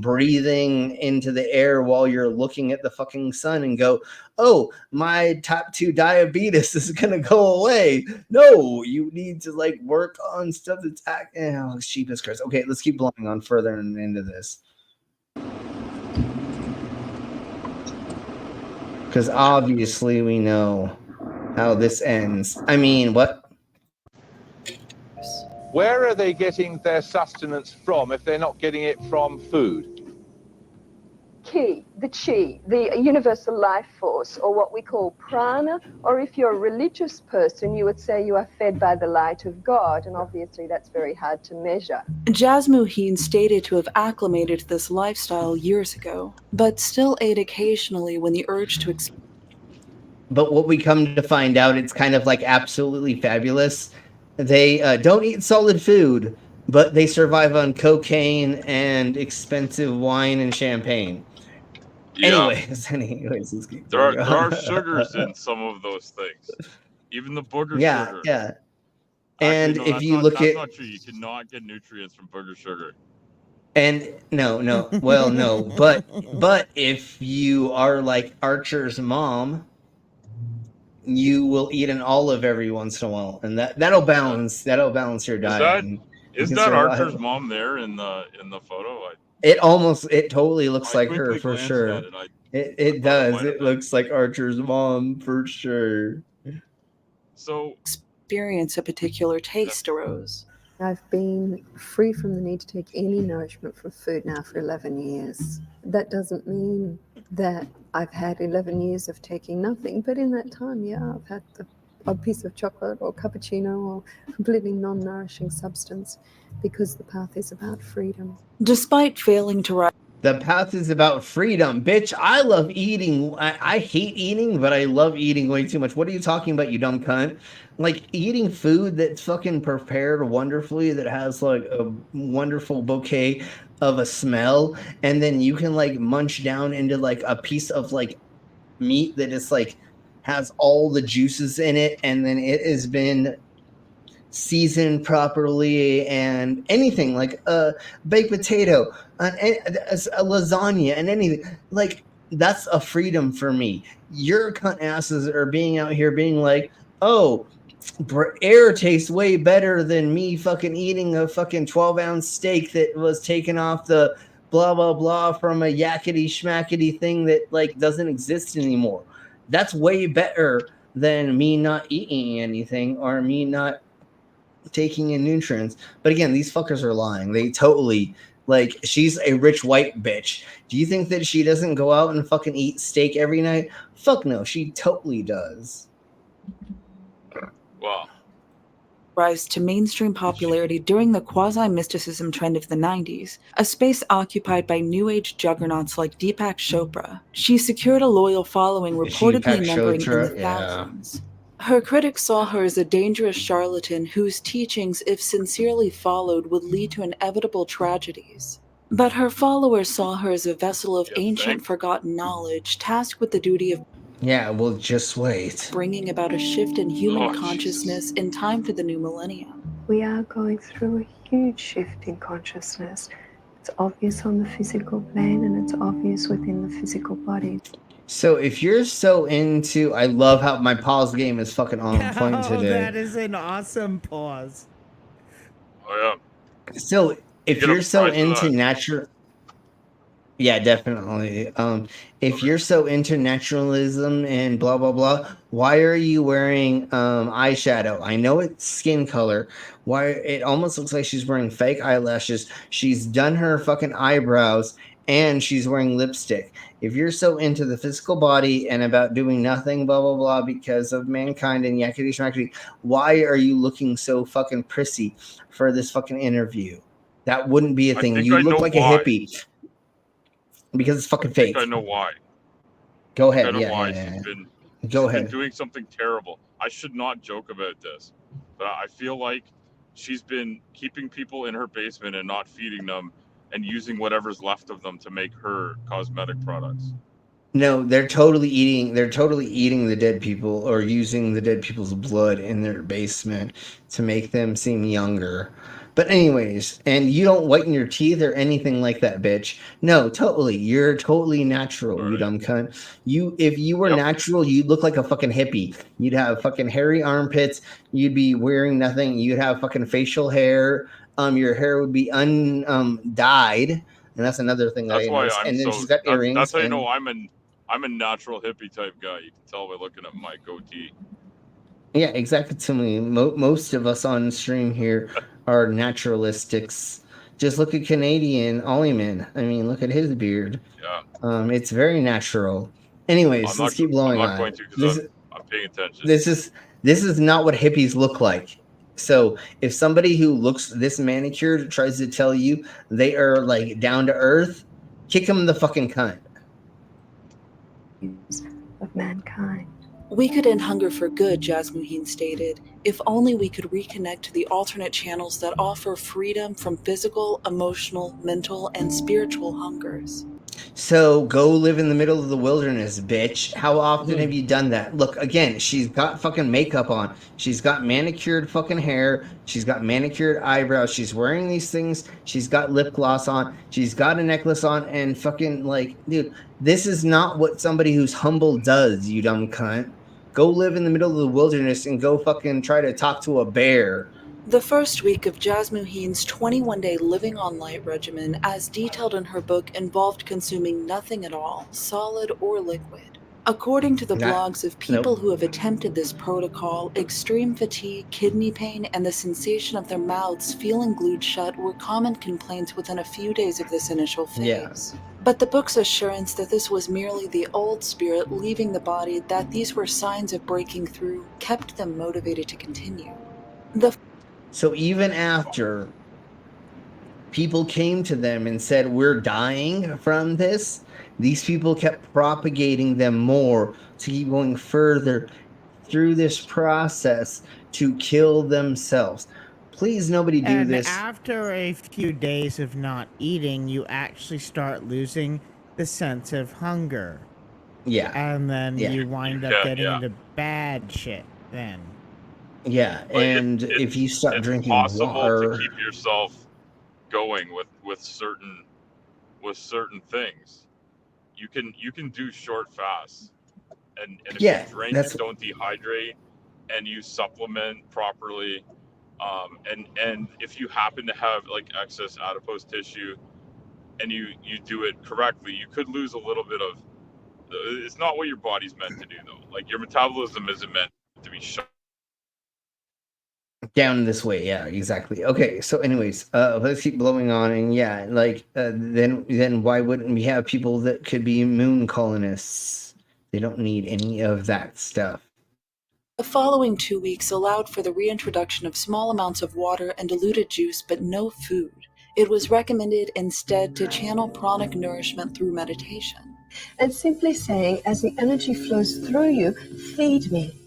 S9: breathing into the air while you're looking at the fucking sun and go, oh, my type 2 diabetes is going to go away. No, you need to work on stuff that's sheepus Christ. Okay, let's keep blowing on further into this. Because obviously we know how this ends. I mean, what?
S7: Where are they getting their sustenance from if they're not getting it from food?
S8: Ki, the chi, the universal life force, or what we call prana, or if you're a religious person, you would say you are fed by the light of God, and obviously that's very hard to measure.
S6: Jasmuheen stated to have acclimated to this lifestyle years ago, but still ate occasionally when the urge to
S9: But what we come to find out, it's kind of absolutely fabulous. They don't eat solid food, but they survive on cocaine and expensive wine and champagne.
S22: Yeah.
S9: Anyways, let's keep
S22: there
S9: going.
S22: are sugars in some of those things. Even the booger sugar.
S9: Yeah.
S22: Actually,
S9: And
S22: no,
S9: if you look
S22: that's
S9: at
S22: not true. You cannot get nutrients from booger sugar.
S9: and no, well, no, but if you are like Archer's mom, you will eat an olive every once in a while, and that'll balance your diet.
S22: Is that Archer's mom there in the photo?
S9: It totally looks like her for sure. It does. It looks like Archer's mom for sure.
S22: So
S6: experience a particular taste arose.
S10: I've been free from the need to take any nourishment from food now for 11 years. That doesn't mean that I've had 11 years of taking nothing, but in that time, I've had a piece of chocolate or cappuccino or completely non-nourishing substance because the path is about freedom.
S6: Despite failing to rise.
S9: The path is about freedom, bitch. I love eating. I hate eating, but I love eating way too much. What are you talking about, you dumb cunt? Eating food that's fucking prepared wonderfully, that has a wonderful bouquet of a smell, and then you can munch down into a piece of meat that is has all the juices in it, and then it has been seasoned properly, and anything like a baked potato, a lasagna, and anything that's a freedom for me. Your cunt asses are being out here being oh, air tastes way better than me fucking eating a fucking 12-ounce steak that was taken off the blah blah blah from a yakety schmackety thing that doesn't exist anymore. That's way better than me not eating anything or me not taking in nutrients. But again, these fuckers are lying. They totally, like, she's a rich white bitch. Do you think that she doesn't go out and fucking eat steak every night? Fuck no, she totally does.
S22: Wow.
S6: Rise to mainstream popularity during the quasi-mysticism trend of the 90s, a space occupied by New Age juggernauts like Deepak Chopra. She secured a loyal following, reportedly numbering in the thousands. Her critics saw her as a dangerous charlatan whose teachings, if sincerely followed, would lead to inevitable tragedies. But her followers saw her as a vessel of ancient forgotten knowledge, tasked with the duty of
S9: well, just wait.
S6: Bringing about a shift in human consciousness in time for the new millennium.
S10: We are going through a huge shift in consciousness. It's obvious on the physical plane and it's obvious within the physical body.
S9: So if you're so into, I love how my pause game is fucking on point today.
S23: That is an awesome pause.
S22: Oh
S9: yeah. So if you're so into natural, yeah, definitely. If you're so into naturalism and blah blah blah, why are you wearing eyeshadow? I know it's skin color. Why it almost looks like she's wearing fake eyelashes. She's done her fucking eyebrows and she's wearing lipstick. If you're so into the physical body and about doing nothing, blah blah blah, because of mankind and yakety schmackety, why are you looking so fucking prissy for this fucking interview? That wouldn't be a thing. You look like a hippie. Because it's fucking fake.
S22: I know why.
S9: Go ahead.
S22: I know why.
S9: Yeah.
S22: She's been doing something terrible. I should not joke about this, but I feel like she's been keeping people in her basement and not feeding them and using whatever's left of them to make her cosmetic products.
S9: No, they're totally eating the dead people or using the dead people's blood in their basement to make them seem younger. But anyways, and you don't whiten your teeth or anything like that, bitch. No, totally. You're totally natural, you dumb cunt. If you were natural, you'd look like a fucking hippie. You'd have fucking hairy armpits. You'd be wearing nothing. You'd have fucking facial hair. Your hair would be undyed. And that's another thing that
S22: That's why
S9: noticed.
S22: I'm
S9: And then
S22: so.
S9: she's got earrings.
S22: That's how you know I'm a natural hippie type guy. You can tell by looking at my goatee.
S9: Yeah, exactly. To me, most of us on stream here are naturalistics. Just look at Canadian Ollieman. I mean, look at his beard.
S22: Yeah.
S9: It's very natural. Anyways, let's keep blowing
S22: I'm not
S9: on.
S22: going to because I'm paying attention.
S9: This is not what hippies look like. So if somebody who looks this manicured tries to tell you they are like down to earth, kick them the fucking cunt.
S10: Of mankind.
S6: We could end hunger for good, Jasmuheen stated, if only we could reconnect to the alternate channels that offer freedom from physical, emotional, mental, and spiritual hungers.
S9: So go live in the middle of the wilderness, bitch. How often have you done that? Look, again, she's got fucking makeup on. She's got manicured fucking hair. She's got manicured eyebrows. She's wearing these things. She's got lip gloss on. She's got a necklace on. And fucking, like, dude, this is not what somebody who's humble does, you dumb cunt. Go live in the middle of the wilderness and go fucking try to talk to a bear.
S6: The first week of Jasmuheen's 21-day living on light regimen, as detailed in her book, involved consuming nothing at all, solid or liquid. According to the blogs of people who have attempted this protocol, extreme fatigue, kidney pain, and the sensation of their mouths feeling glued shut were common complaints within a few days of this initial phase. But the book's assurance that this was merely the old spirit leaving the body, that these were signs of breaking through, kept them motivated to continue.
S9: So even after people came to them and said, we're dying from this, these people kept propagating them more to keep going further through this process to kill themselves. Please, nobody do this.
S23: And after a few days of not eating, you actually start losing the sense of hunger.
S9: Yeah.
S23: And then you wind up getting into bad shit then.
S9: Yeah,
S22: Like
S9: and if you start
S22: it's
S9: drinking
S22: possible
S9: water,
S22: to keep yourself going with certain things. You can do short fasts, and if you drink and don't dehydrate, and you supplement properly, and if you happen to have like excess adipose tissue, and you do it correctly, you could lose a little bit of. It's not what your body's meant to do though. Like your metabolism isn't meant to be shut
S9: Down this way, yeah, exactly. Okay, so anyways, let's keep blowing on, and yeah, like then why wouldn't we have people that could be moon colonists? They don't need any of that stuff.
S6: The following 2 weeks allowed for the reintroduction of small amounts of water and diluted juice, but no food. It was recommended instead to channel pranic nourishment through meditation.
S8: And simply saying, as the energy flows through you, feed me.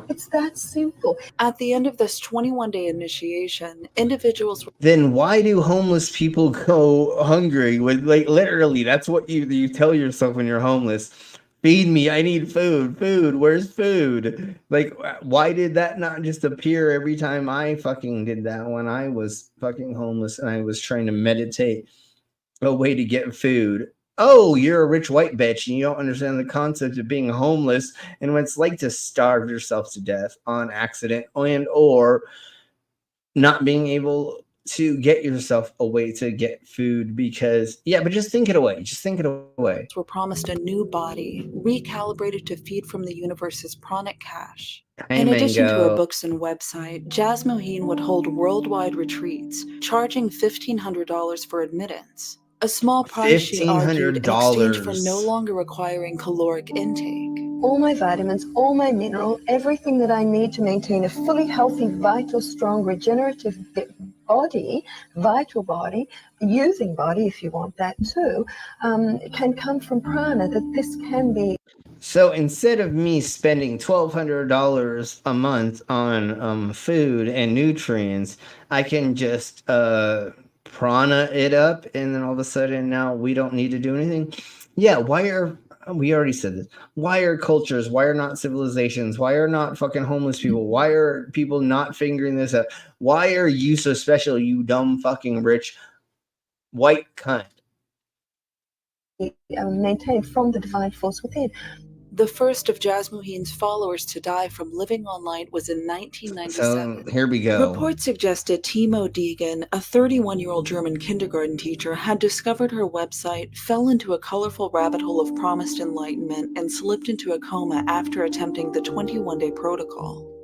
S8: It's that simple.
S6: At the end of this 21-day initiation, individuals were
S9: Then why do homeless people go hungry? With like literally, that's what you tell yourself when you're homeless. Feed me, I need food. Food, where's food? Like, why did that not just appear every time I fucking did that when I was fucking homeless and I was trying to meditate a way to get food? Oh, you're a rich white bitch and you don't understand the concept of being homeless and what it's like to starve yourself to death on accident and or not being able to get yourself a way to get food because but just think it away. Just think it away.
S6: Were promised a new body, recalibrated to feed from the universe's pranic cache.
S9: Hey,
S6: In addition to her
S9: Mango.
S6: books and website, Jazz Moheen would hold worldwide retreats, charging $1,500 for admittance. A small price, she argued, in exchange for no longer requiring caloric intake.
S8: All my vitamins, all my mineral, everything that I need to maintain a fully healthy, vital, strong, regenerative body, vital body, using body if you want that too, can come from prana, that this can be.
S9: So instead of me spending $1,200 a month on food and nutrients, I can just prana it up, and then all of a sudden now we don't need to do anything. Yeah, we already said this. Why are cultures? Why are not civilizations? Why are not fucking homeless people? Why are people not figuring this out? Why are you so special, you dumb fucking rich white cunt?
S8: Maintained from the divine force within.
S6: The first of Jazz Moheen's followers to die from living online was in 1997.
S9: So here we go.
S6: Reports suggested Timo Degen, a 31-year-old German kindergarten teacher, had discovered her website, fell into a colorful rabbit hole of promised enlightenment, and slipped into a coma after attempting the 21-day protocol.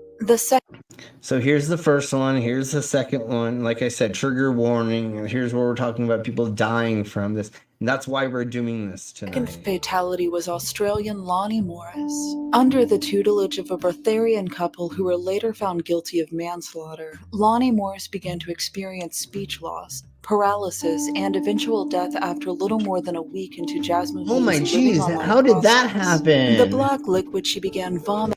S9: So here's the first one. Here's the second one. Like I said, trigger warning. Here's where we're talking about people dying from this. And that's why we're doing this tonight.
S6: Second fatality was Australian Lonnie Morris. Under the tutelage of a Breatharian couple who were later found guilty of manslaughter, Lonnie Morris began to experience speech loss, paralysis, and eventual death after little more than a week into Jazz Moheen's
S9: Oh my jeez, how did that happen?
S6: The black liquid she began vomiting.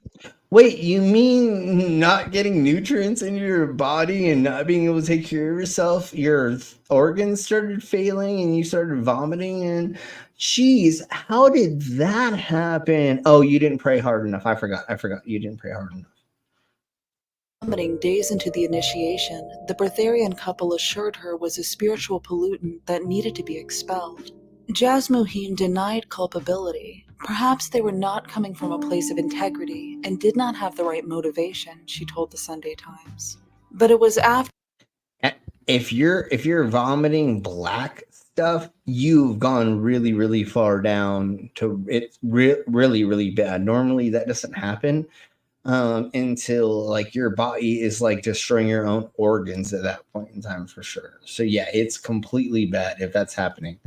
S9: Wait, you mean not getting nutrients into your body and not being able to take care of yourself? Your organs started failing and you started vomiting, and geez, how did that happen? Oh, you didn't pray hard enough. I forgot. You didn't pray hard enough.
S6: Vomiting days into the initiation, the Breatharian couple assured her was a spiritual pollutant that needed to be expelled. Jazz Moheen denied culpability. Perhaps they were not coming from a place of integrity and did not have the right motivation, she told the Sunday Times. But it was after.
S9: If you're vomiting black stuff, you've gone really, really far down to it's really, really bad. Normally that doesn't happen until like your body is like destroying your own organs at that point in time for sure. So yeah, it's completely bad if that's happening.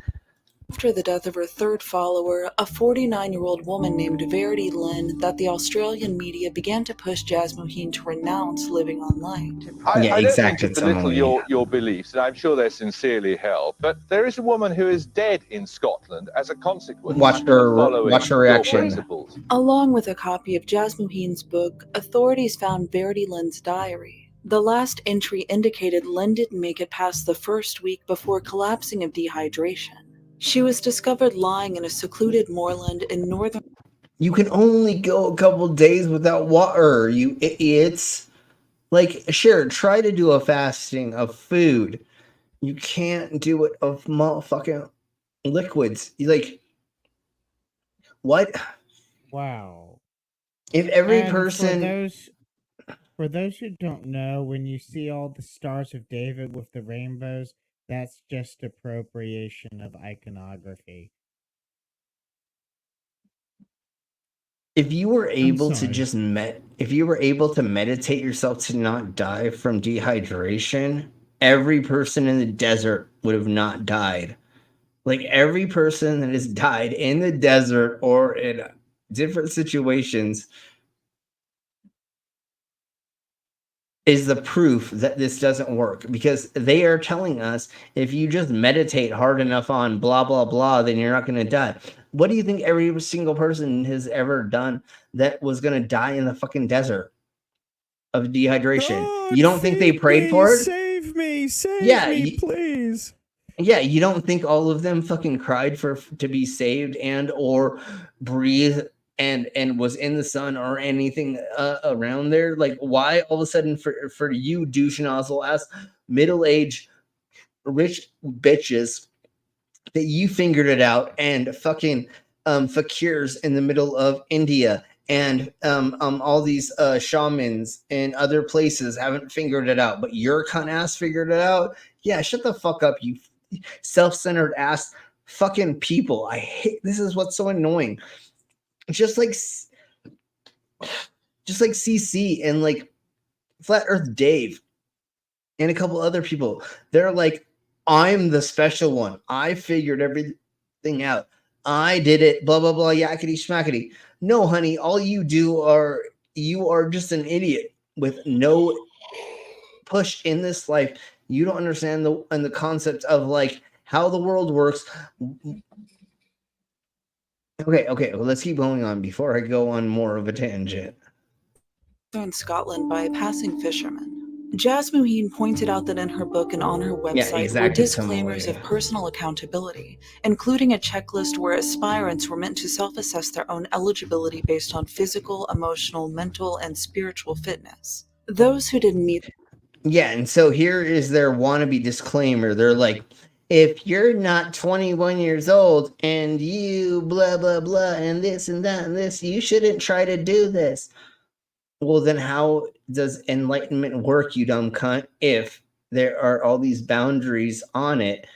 S6: After the death of her third follower, a 49-year-old woman named Verity Lynn, that the Australian media began to push Jazz Moheen to renounce living online.
S7: I don't mean to belittle your beliefs, and I'm sure they're sincerely held, but there is a woman who is dead in Scotland as a consequence
S9: watch her reaction.
S6: Along with a copy of Jazz Moheen's book, authorities found Verity Lynn's diary. The last entry indicated Lynn didn't make it past the first week before collapsing of dehydration. She was discovered lying in a secluded moorland in northern.
S9: You can only go a couple days without water, you idiots. Like, sure, try to do a fasting of food. You can't do it of motherfucking liquids. Like, what?
S23: Wow.
S9: If every person.
S23: For those who don't know, when you see all the stars of David with the rainbows, that's just appropriation of iconography.
S9: If you were able to just if you were able to meditate yourself to not die from dehydration, every person in the desert would have not died. Like every person that has died in the desert or in different situations is the proof that this doesn't work, because they are telling us if you just meditate hard enough on blah, blah, blah, then you're not going to die. What do you think every single person has ever done that was going to die in the fucking desert of dehydration?
S18: God,
S9: you don't think they prayed for it?
S18: Save me, please.
S9: Yeah, you don't think all of them fucking cried to be saved and or breathe and was in the sun or anything around there? Like, why all of a sudden for you douche nozzle ass middle-aged rich bitches that you figured it out, and fucking fakirs in the middle of India and all these shamans in other places haven't figured it out, but your cunt ass figured it out? Yeah, shut the fuck up, you self-centered ass fucking people. I hate this. Is what's so annoying. Just like CC and like Flat Earth Dave and a couple other people, they're like, I'm the special one. I figured everything out. I did it. Blah blah blah. Yakety schmackety. No, honey. All you are just an idiot with no push in this life. You don't understand the concept of like how the world works. Okay. Well, let's keep going on before I go on more of a tangent.
S6: In Scotland by a passing fisherman. Jasmuheen pointed out that in her book and on her website were disclaimers of personal accountability, including a checklist where aspirants were meant to self-assess their own eligibility based on physical, emotional, mental, and spiritual fitness. Those who didn't meet...
S9: Yeah, and so here is their wannabe disclaimer. They're like, if you're not 21 years old and you blah, blah, blah, and this and that and this, you shouldn't try to do this. Well, then how does enlightenment work, you dumb cunt, if there are all these boundaries on it?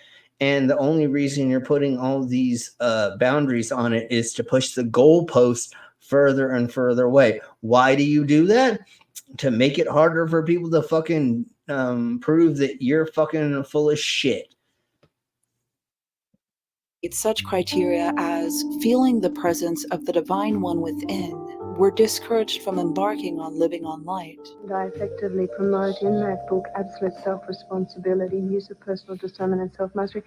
S9: And the only reason you're putting all these boundaries on it is to push the goalpost further and further away. Why do you do that? To make it harder for people to fucking prove that you're fucking full of shit.
S6: Such criteria as feeling the presence of the divine one within were discouraged from embarking on living on light.
S8: I effectively promote in that book absolute self-responsibility, use of personal discernment and self-mastery.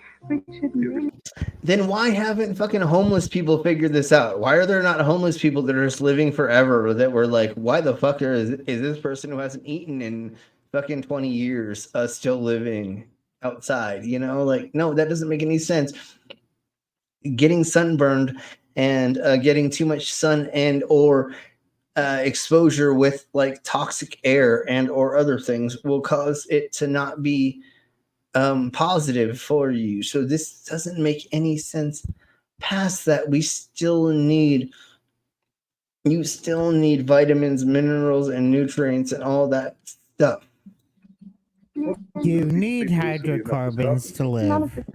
S9: Then why haven't fucking homeless people figured this out? Why are there not homeless people that are just living forever that were like, why the fuck is this person who hasn't eaten in fucking 20 years still living outside? You know, like, no, that doesn't make any sense. Getting sunburned and getting too much sun and or exposure with like toxic air and or other things will cause it to not be positive for you. So this doesn't make any sense. Past that, you still need vitamins, minerals, and nutrients and all that stuff.
S23: You need hydrocarbons to live.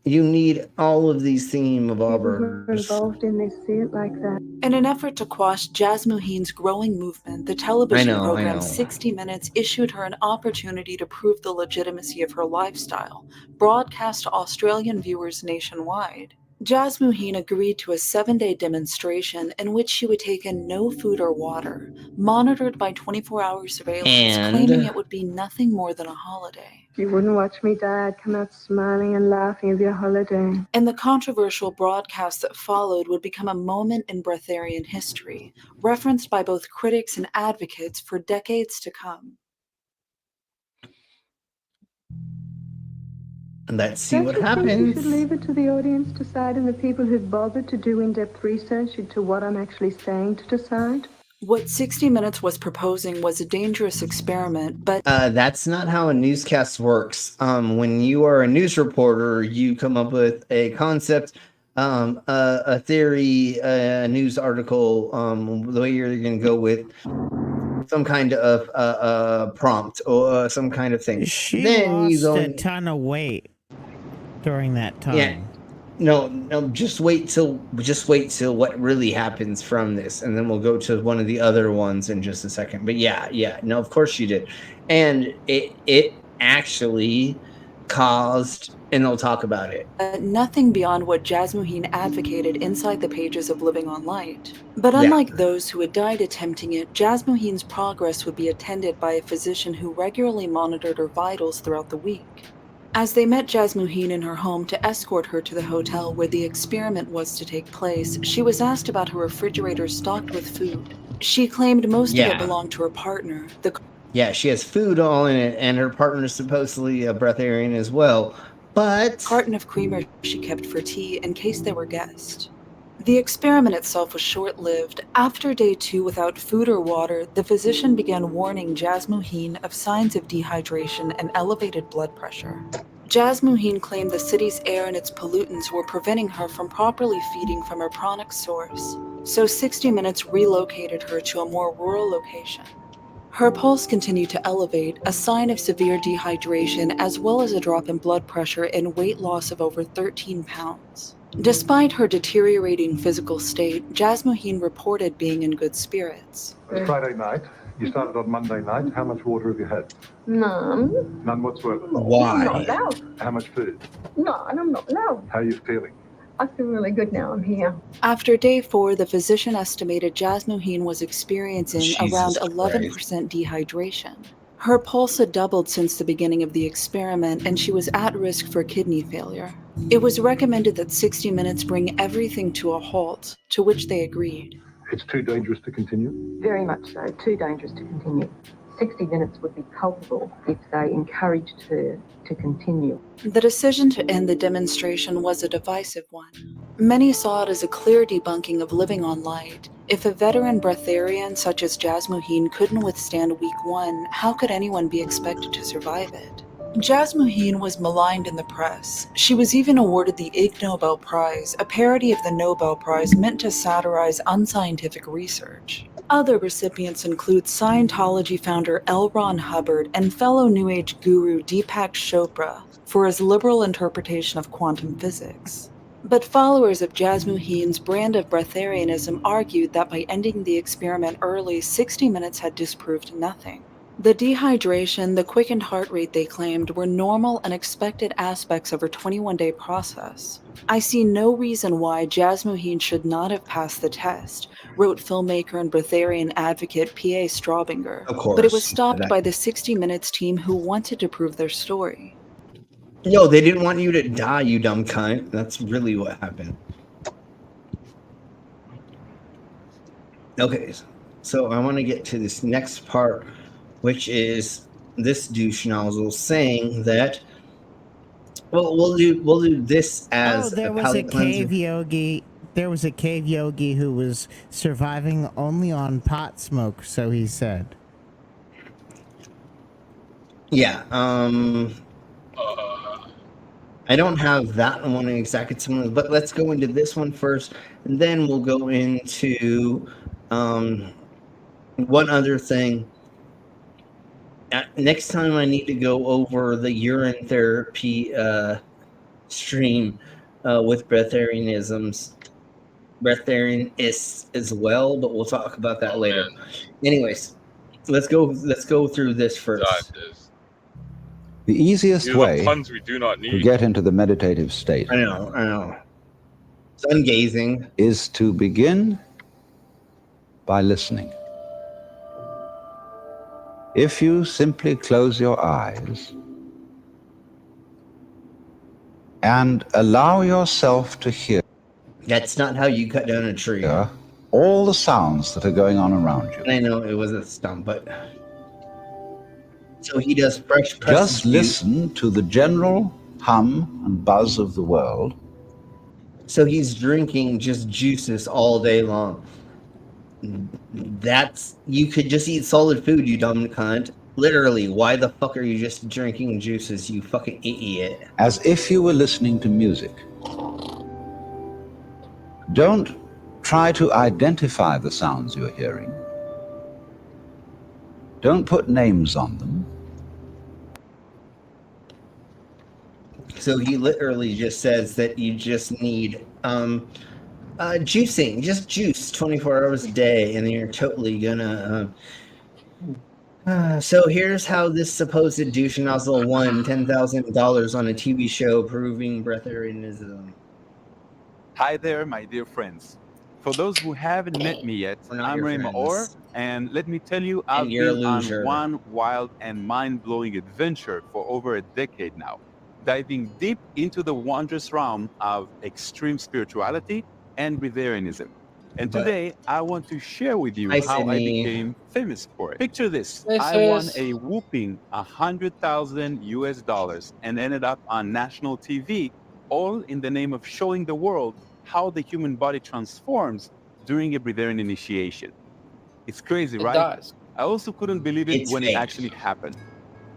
S9: You need all of these thingamabobbers.
S8: Involved in this, see it like that.
S6: In an effort to quash Jasmuheen's growing movement, the television program 60 Minutes issued her an opportunity to prove the legitimacy of her lifestyle, broadcast to Australian viewers nationwide. Jasmuheen agreed to a 7-day demonstration in which she would take in no food or water, monitored by 24-hour surveillance, claiming it would be nothing more than a holiday.
S8: If you wouldn't watch me die, I'd come out smiling and laughing of your holiday.
S6: And the controversial broadcast that followed would become a moment in breatharian history, referenced by both critics and advocates for decades to come.
S9: And let's see what
S8: You
S9: happens.
S8: should leave it to the audience to decide and the people who've bothered to do in-depth research into what I'm actually saying to decide.
S6: What 60 Minutes was proposing was a dangerous experiment, but...
S9: That's not how a newscast works. When you are a news reporter, you come up with a concept, a theory, a news article, the way you're going to go with some kind of prompt or some kind of thing.
S23: She
S9: then
S23: lost
S9: you go
S23: a ton of weight during that time.
S9: No, just wait till what really happens from this, and then we'll go to one of the other ones in just a second. But yeah, no, of course you did, and it actually caused, and they'll talk about it.
S6: Nothing beyond what Jasmuheen advocated inside the pages of Living on Light. But unlike those who had died attempting it, Jasmuheen's progress would be attended by a physician who regularly monitored her vitals throughout the week. As they met Jasmuheen in her home to escort her to the hotel where the experiment was to take place, she was asked about her refrigerator stocked with food. She claimed most of it belonged to her partner.
S9: Yeah, she has food all in it, and her partner is supposedly a breatharian as well. But
S6: carton of creamer she kept for tea in case there were guests. The experiment itself was short-lived. After day 2 without food or water, the physician began warning Jasmuheen of signs of dehydration and elevated blood pressure. Jasmuheen claimed the city's air and its pollutants were preventing her from properly feeding from her pranic source, so 60 Minutes relocated her to a more rural location. Her pulse continued to elevate, a sign of severe dehydration as well as a drop in blood pressure and weight loss of over 13 pounds. Despite her deteriorating physical state, Jasmuheen reported being in good spirits.
S11: It's Friday night. You started on Monday night. How much water have you had?
S1: None.
S11: None whatsoever.
S1: I'm not allowed.
S11: How much food?
S1: None, I'm not allowed.
S11: How are you feeling?
S1: I feel really good now I'm here.
S6: After day 4, the physician estimated Jasmuheen was experiencing around 11% dehydration. Her pulse had doubled since the beginning of the experiment, and she was at risk for kidney failure. It was recommended that 60 Minutes bring everything to a halt, to which they agreed.
S11: It's too dangerous to continue?
S12: Very much so, too dangerous to continue. 60 Minutes would be culpable if they encouraged her to continue.
S6: The decision to end the demonstration was a divisive one. Many saw it as a clear debunking of Living on Light. If a veteran breatharian such as Jasmuheen couldn't withstand week 1, how could anyone be expected to survive it? Jasmuheen was maligned in the press. She was even awarded the Ig Nobel Prize, a parody of the Nobel Prize meant to satirize unscientific research. Other recipients include Scientology founder L. Ron Hubbard and fellow New Age guru Deepak Chopra for his liberal interpretation of quantum physics. But followers of Jasmuheen's brand of breatharianism argued that by ending the experiment early, 60 Minutes had disproved nothing. The dehydration, the quickened heart rate they claimed were normal and expected aspects of her 21-day process. I see no reason why Jasmuheen should not have passed the test, wrote filmmaker and breatharian advocate P.A. Straubinger.
S9: Of course.
S6: But it was stopped by the 60 Minutes team who wanted to prove their story.
S9: No, they didn't want you to die, you dumb cunt. That's really what happened. Okay, so I want to get to this next part, which is this douche nozzle saying that, well, we'll do this as
S23: there was a cave yogi. There was a cave yogi who was surviving only on pot smoke, so he said.
S9: Yeah, I don't have that one exactly similar, but let's go into this one first, and then we'll go into one other thing. Next time I need to go over the urine therapy stream with breatharianisms, breatharianists as well, but we'll talk about that later. Anyways, let's go through this first.
S13: The easiest way
S22: puns we do not need
S13: to get into the meditative state,
S9: I know, sun gazing,
S13: is to begin by listening. If you simply close your eyes and allow yourself to hear.
S9: That's not how you cut down a tree.
S13: All the sounds that are going on around you.
S9: I know it was a stump, but so he does fresh press.
S13: Just listen to the general hum and buzz of the world.
S9: So he's drinking just juices all day long. That's, you could just eat solid food, you dumb cunt. Literally, why the fuck are you just drinking juices, you fucking idiot?
S13: As if you were listening to music. Don't try to identify the sounds you're hearing. Don't put names on them.
S9: So he literally just says that you just need juicing, just juice 24 hours a day, and you're totally gonna. So here's how this supposed douche nozzle won $10,000 on a TV show proving breatharianism.
S14: Hi there, my dear friends. For those who haven't met me yet, I'm Ray Maor, and let me tell you, I've been on one wild and mind-blowing adventure for over a decade now, diving deep into the wondrous realm of extreme spirituality and breatharianism. And today, I want to share with you how I became famous for it. Picture this. I won a whooping $100,000 and ended up on national TV, all in the name of showing the world how the human body transforms during a breatharian initiation. It's crazy, right?
S20: Does.
S14: I also couldn't believe it when it actually happened.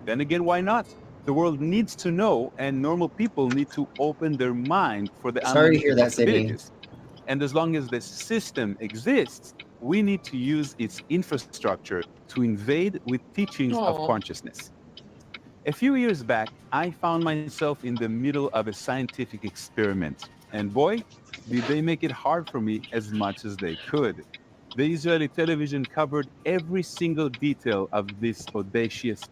S14: Then again, why not? The world needs to know, and normal people need to open their mind for the unlimited possibilities. And as long as the system exists, we need to use its infrastructure to invade with teachings of consciousness. A few years back, I found myself in the middle of a scientific experiment. And boy, did they make it hard for me as much as they could. The Israeli television covered every single detail of this audacious.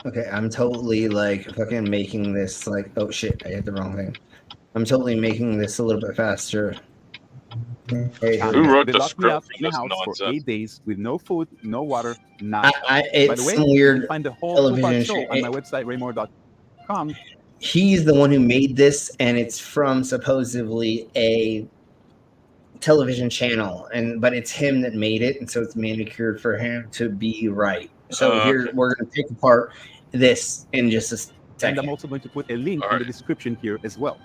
S9: Okay, I'm totally like fucking making this like, oh shit, I hit the wrong thing. I'm totally making this a little bit faster.
S14: Hey, who wrote the script in the house for 8 days with no food, no water, nothing? By the way, you can find the whole two-part show on my website, raymore.com.
S9: He's the one who made this, and it's from supposedly a television channel, but it's him that made it, and so it's manicured for him to be right. So here we're going to take apart this in just a second.
S14: And I'm also going to put a link in the description here as well.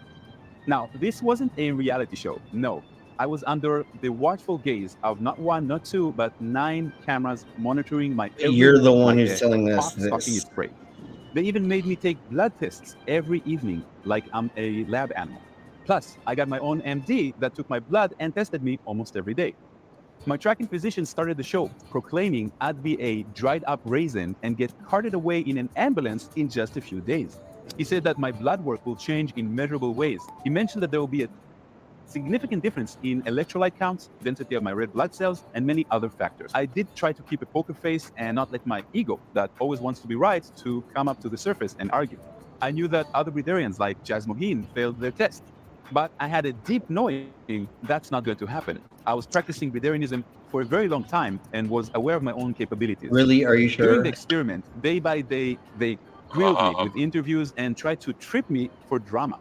S14: Now, this wasn't a reality show. No, I was under the watchful gaze of not one, not two, but 9 cameras monitoring my every
S9: You're the
S14: move
S9: one
S14: like
S9: who's telling us
S14: hawk stalking its prey. They even made me take blood tests every evening like I'm a lab animal. Plus, I got my own MD that took my blood and tested me almost every day. My tracking physician started the show proclaiming I'd be a dried up raisin and get carted away in an ambulance in just a few days. He said that my blood work will change in measurable ways. He mentioned that there will be a significant difference in electrolyte counts, density of my red blood cells, and many other factors. I did try to keep a poker face and not let my ego, that always wants to be right, to come up to the surface and argue. I knew that other breatharians like Jazz Moheen failed their test, but I had a deep knowing that's not going to happen. I was practicing breatharianism for a very long time and was aware of my own capabilities.
S9: Really? Are you sure?
S14: During the experiment, day by day, they grilled me with interviews and tried to trip me for drama.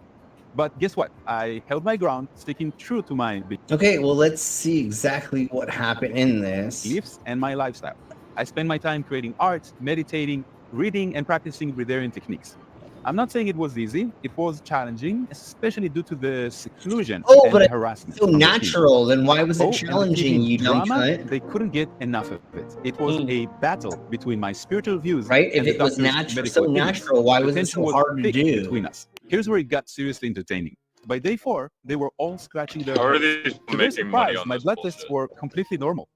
S14: But guess what? I held my ground, sticking true to my
S9: Okay, well, let's see exactly what happened in this.
S14: beliefs and my lifestyle. I spend my time creating art, meditating, reading, and practicing breatharian techniques. I'm not saying it was easy. It was challenging, especially due to the seclusion and the harassment.
S9: So natural, then why was it challenging, you dumb
S14: drama,
S9: cunt?
S14: they couldn't get enough of it. It was a battle between my spiritual views
S9: Right?
S14: and
S9: If
S14: the
S9: it was
S14: doctor's
S9: natural,
S14: medical
S9: so
S14: opinions.
S9: natural, why
S14: The
S9: was it
S14: tension
S9: so hard to
S14: thick
S9: do?
S14: between us. Here's where it got seriously entertaining. By day 4, they were all scratching their
S22: How are
S14: heads.
S22: these
S14: To their
S22: making money
S14: surprise,
S22: on
S14: my
S22: this
S14: blood
S22: bullshit?
S14: tests were completely normal.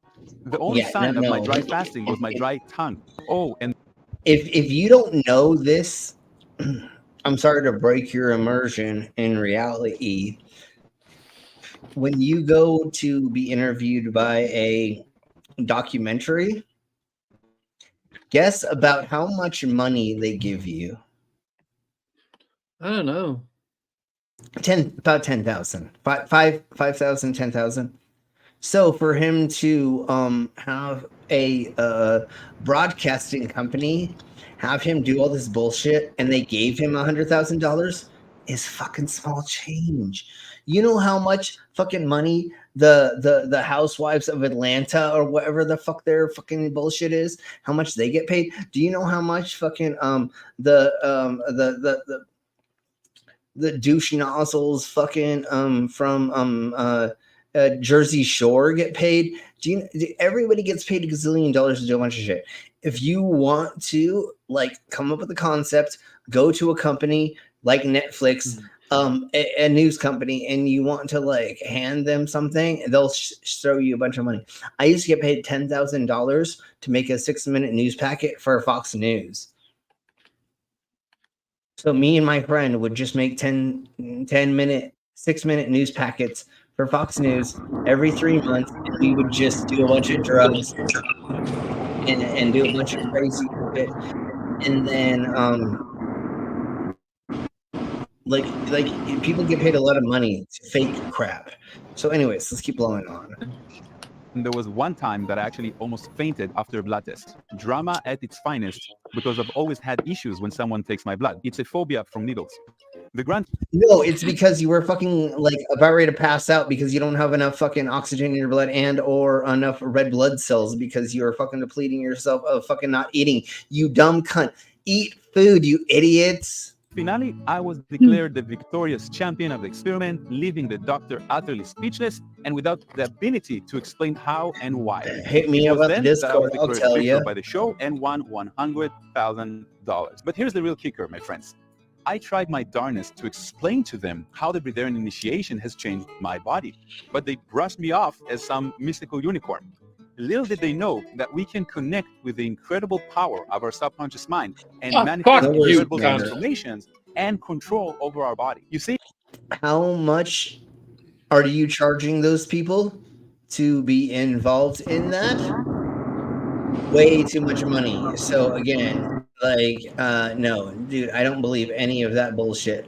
S14: The only sign of my dry fasting was my dry tongue. Oh, and
S9: If you don't know this, I'm sorry to break your immersion in reality. When you go to be interviewed by a documentary, guess about how much money they give you.
S4: I don't know.
S9: About 10,000. 5,000, 10,000. So for him to have a broadcasting company have him do all this bullshit and they gave him $100,000 is fucking small change. You know how much fucking money the housewives of Atlanta or whatever the fuck their fucking bullshit is, how much they get paid? Do you know how much fucking the douche nozzles fucking from Jersey Shore get paid? Everybody gets paid $1 gazillion to do a bunch of shit. If you want to like come up with a concept, go to a company like Netflix, a news company, and you want to like hand them something, they'll throw you a bunch of money. I used to get paid $10,000 to make a 6-minute news packet for Fox News. So me and my friend would just make 10-minute, 6-minute news packets for Fox News every 3 months, and we would just do a bunch of drugs and do a bunch of crazy shit. And then like people get paid a lot of money to fake crap. So anyways, let's keep blowing on.
S14: And there was one time that I actually almost fainted after a blood test. Drama at its finest, because I've always had issues when someone takes my blood. It's a phobia from needles.
S9: No, it's because you were fucking like about ready to pass out because you don't have enough fucking oxygen in your blood and or enough red blood cells because you are fucking depleting yourself of fucking not eating. You dumb cunt. Eat food, you idiots.
S14: Finally, I was declared the victorious champion of the experiment, leaving the doctor utterly speechless and without the ability to explain how and why.
S9: Hit me up on Discord, I'll tell you.
S14: By the show and won $100,000. But here's the real kicker, my friends. I tried my darnest to explain to them how the Breatharian initiation has changed my body, but they brushed me off as some mystical unicorn. Little did they know that we can connect with the incredible power of our subconscious mind and manifest incredible transformations and control over our body. You see?
S9: How much are you charging those people to be involved in that? Way too much money. So again, like, no, dude, I don't believe any of that bullshit.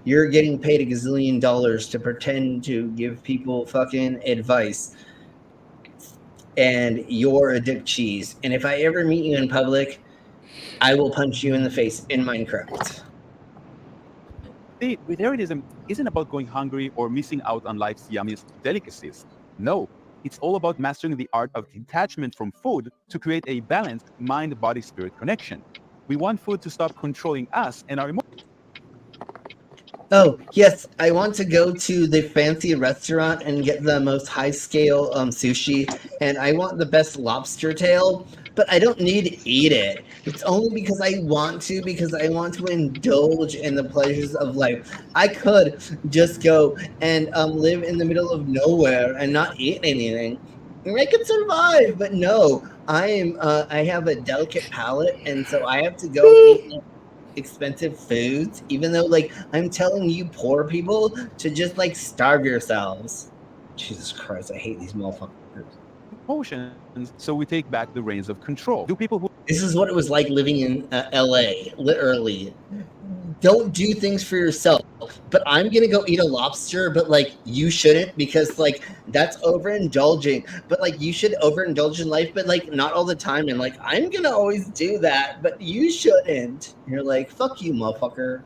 S9: You're getting paid $1 gazillion to pretend to give people fucking advice. And you're a dick cheese. And if I ever meet you in public, I will punch you in the face in Minecraft.
S14: See, Breatharianism isn't about going hungry or missing out on life's yummiest delicacies. No, it's all about mastering the art of detachment from food to create a balanced mind-body-spirit connection. We want food to stop controlling us and our emotions.
S9: Oh, yes, I want to go to the fancy restaurant and get the most high-scale sushi, and I want the best lobster tail, but I don't need to eat it. It's only because I want to indulge in the pleasures of life. I could just go and live in the middle of nowhere and not eat anything. I could survive, but no, I have a delicate palate, and so I have to go and eat expensive foods, even though like I'm telling you poor people to just like starve yourselves. Jesus Christ, I hate these motherfuckers.
S14: Emotions, so we take back the reins of control.
S9: This is what it was like living in LA, literally. Don't do things for yourself, but I'm gonna go eat a lobster, but like you shouldn't, because like that's overindulging. But like you should overindulge in life, but like not all the time. And like I'm gonna always do that, but you shouldn't. You're like, fuck you, motherfucker.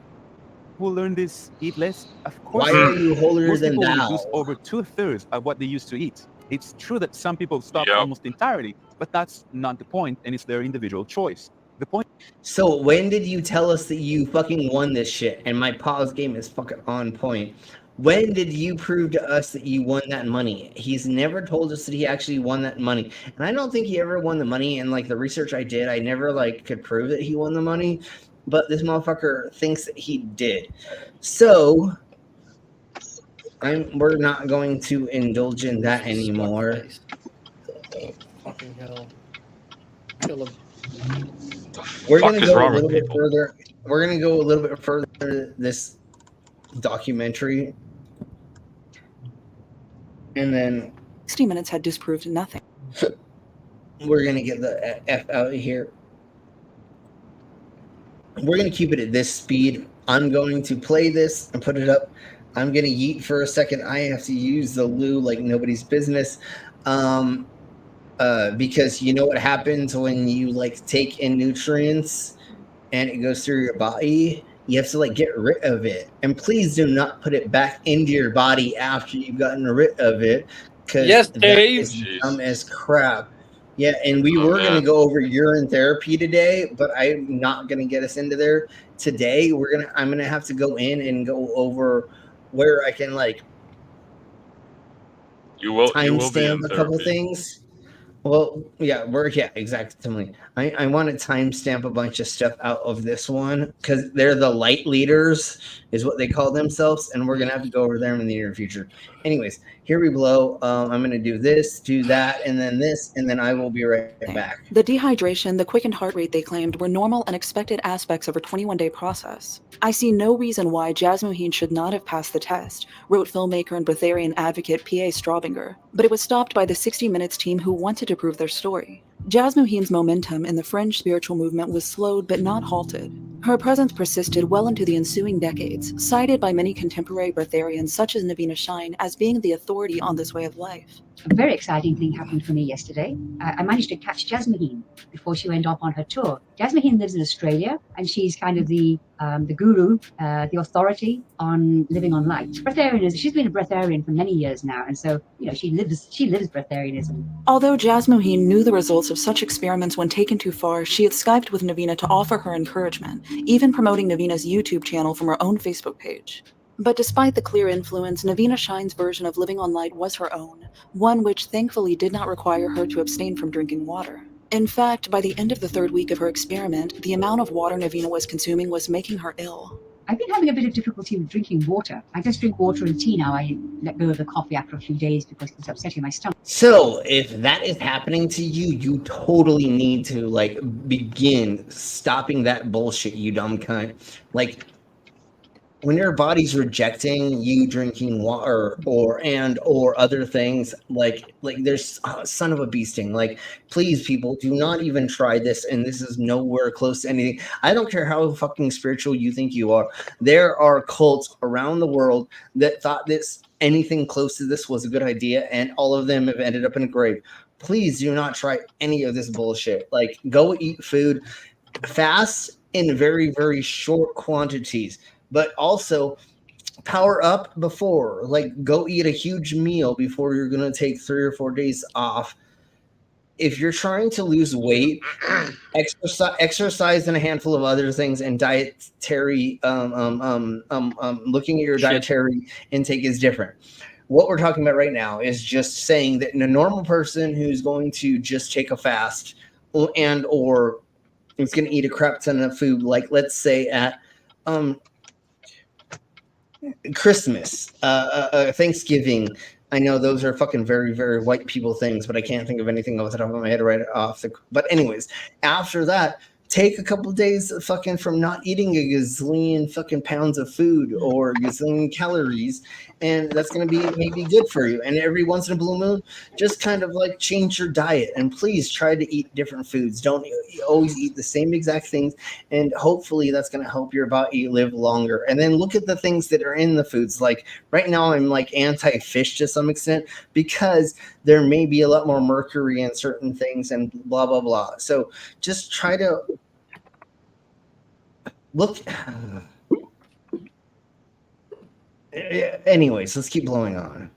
S14: We'll learn this, eat less. Of course.
S9: Why are you holier than
S14: people
S9: thou?
S14: Lose over 2/3 of what they used to eat. It's true that some people stop almost entirely, but that's not the point, and it's their individual choice. The point.
S9: So when did you tell us that you fucking won this shit? And my pause game is fucking on point. When did you prove to us that you won that money? He's never told us that he actually won that money. And I don't think he ever won the money. And like the research I did, I never like could prove that he won the money. But this motherfucker thinks that he did. So we're not going to indulge in that anymore.
S4: Fucking hell. Kill him.
S9: We're going to go a little bit further. We're going to go a little bit further this documentary. And then
S6: 60 minutes had disproved nothing.
S9: We're going to get the F out of here. We're going to keep it at this speed. I'm going to play this and put it up. I'm going to yeet for a second. I have to use the loo like nobody's business. Because you know what happens when you like take in nutrients and it goes through your body? You have to like get rid of it. And please do not put it back into your body after you've gotten rid of it. Because that is dumb as crap. Yeah, and we were going to go over urine therapy today, but I'm not going to get us into there today. I'm going to have to go in and go over where I can like
S16: you will
S9: timestamp a couple things. Well, yeah, exactly. I want to timestamp a bunch of stuff out of this one because they're the light leaders, is what they call themselves, and we're gonna have to go over them in the near future. Anyways, here we blow. I'm gonna do this, do that, and then I will be right back.
S6: The dehydration, the quickened heart rate they claimed were normal and expected aspects of her 21-day process. I see no reason why Jasmuheen should not have passed the test, wrote filmmaker and breatharian advocate P.A. Straubinger, but it was stopped by the 60 Minutes team who wanted to prove their story. Jasmuheen's momentum in the fringe spiritual movement was slowed but not halted. Her presence persisted well into the ensuing decades, cited by many contemporary breatharians such as Navina Shine as being the authority on this way of life.
S3: A very exciting thing happened for me yesterday. I managed to catch Jasmuheen before she went off on her tour. Jasmuheen lives in Australia, and she's kind of the guru, the authority on living on light. Breatharianism. She's been a breatharian for many years now, and so she lives breatharianism.
S6: Although Jasmuheen knew the results of such experiments when taken too far, she had Skyped with Navina to offer her encouragement, even promoting Navina's YouTube channel from her own Facebook page. But despite the clear influence, Navina Shine's version of living on light was her own, one which thankfully did not require her to abstain from drinking water. In fact, by the end of the 3rd week of her experiment, the amount of water Navina was consuming was making her ill.
S3: I've been having a bit of difficulty with drinking water. I just drink water and tea now. I let go of the coffee after a few days because it's upsetting my stomach.
S9: So if that is happening to you, you totally need to begin stopping that bullshit, you dumb cunt. When your body's rejecting you drinking water or other things, there's son of a bee sting. Please, people, do not even try this, and this is nowhere close to anything. I don't care how fucking spiritual you think you are. There are cults around the world that thought anything close to this was a good idea, and all of them have ended up in a grave. Please do not try any of this bullshit. Go eat food, fast in very, very short quantities. But also power up before, go eat a huge meal before you're going to take 3 or 4 days off. If you're trying to lose weight, exercise and a handful of other things, and dietary, looking at your dietary intake is different. What we're talking about right now is just saying that in a normal person who's going to just take a fast or is going to eat a crap ton of food, let's say at Christmas, Thanksgiving. I know those are fucking very, very white people things, but I can't think of anything off the top of my head right off. But anyways, after that, take a couple of days fucking from not eating a gazillion fucking pounds of food or gazillion calories, and that's going to be maybe good for you. And every once in a blue moon, just kind of change your diet, and please try to eat different foods. Don't always eat the same exact things, and hopefully that's going to help your body live longer. And then look at the things that are in the foods. Right now I'm anti-fish to some extent because there may be a lot more mercury in certain things and blah blah blah. So just try to look. Anyways, let's keep blowing on.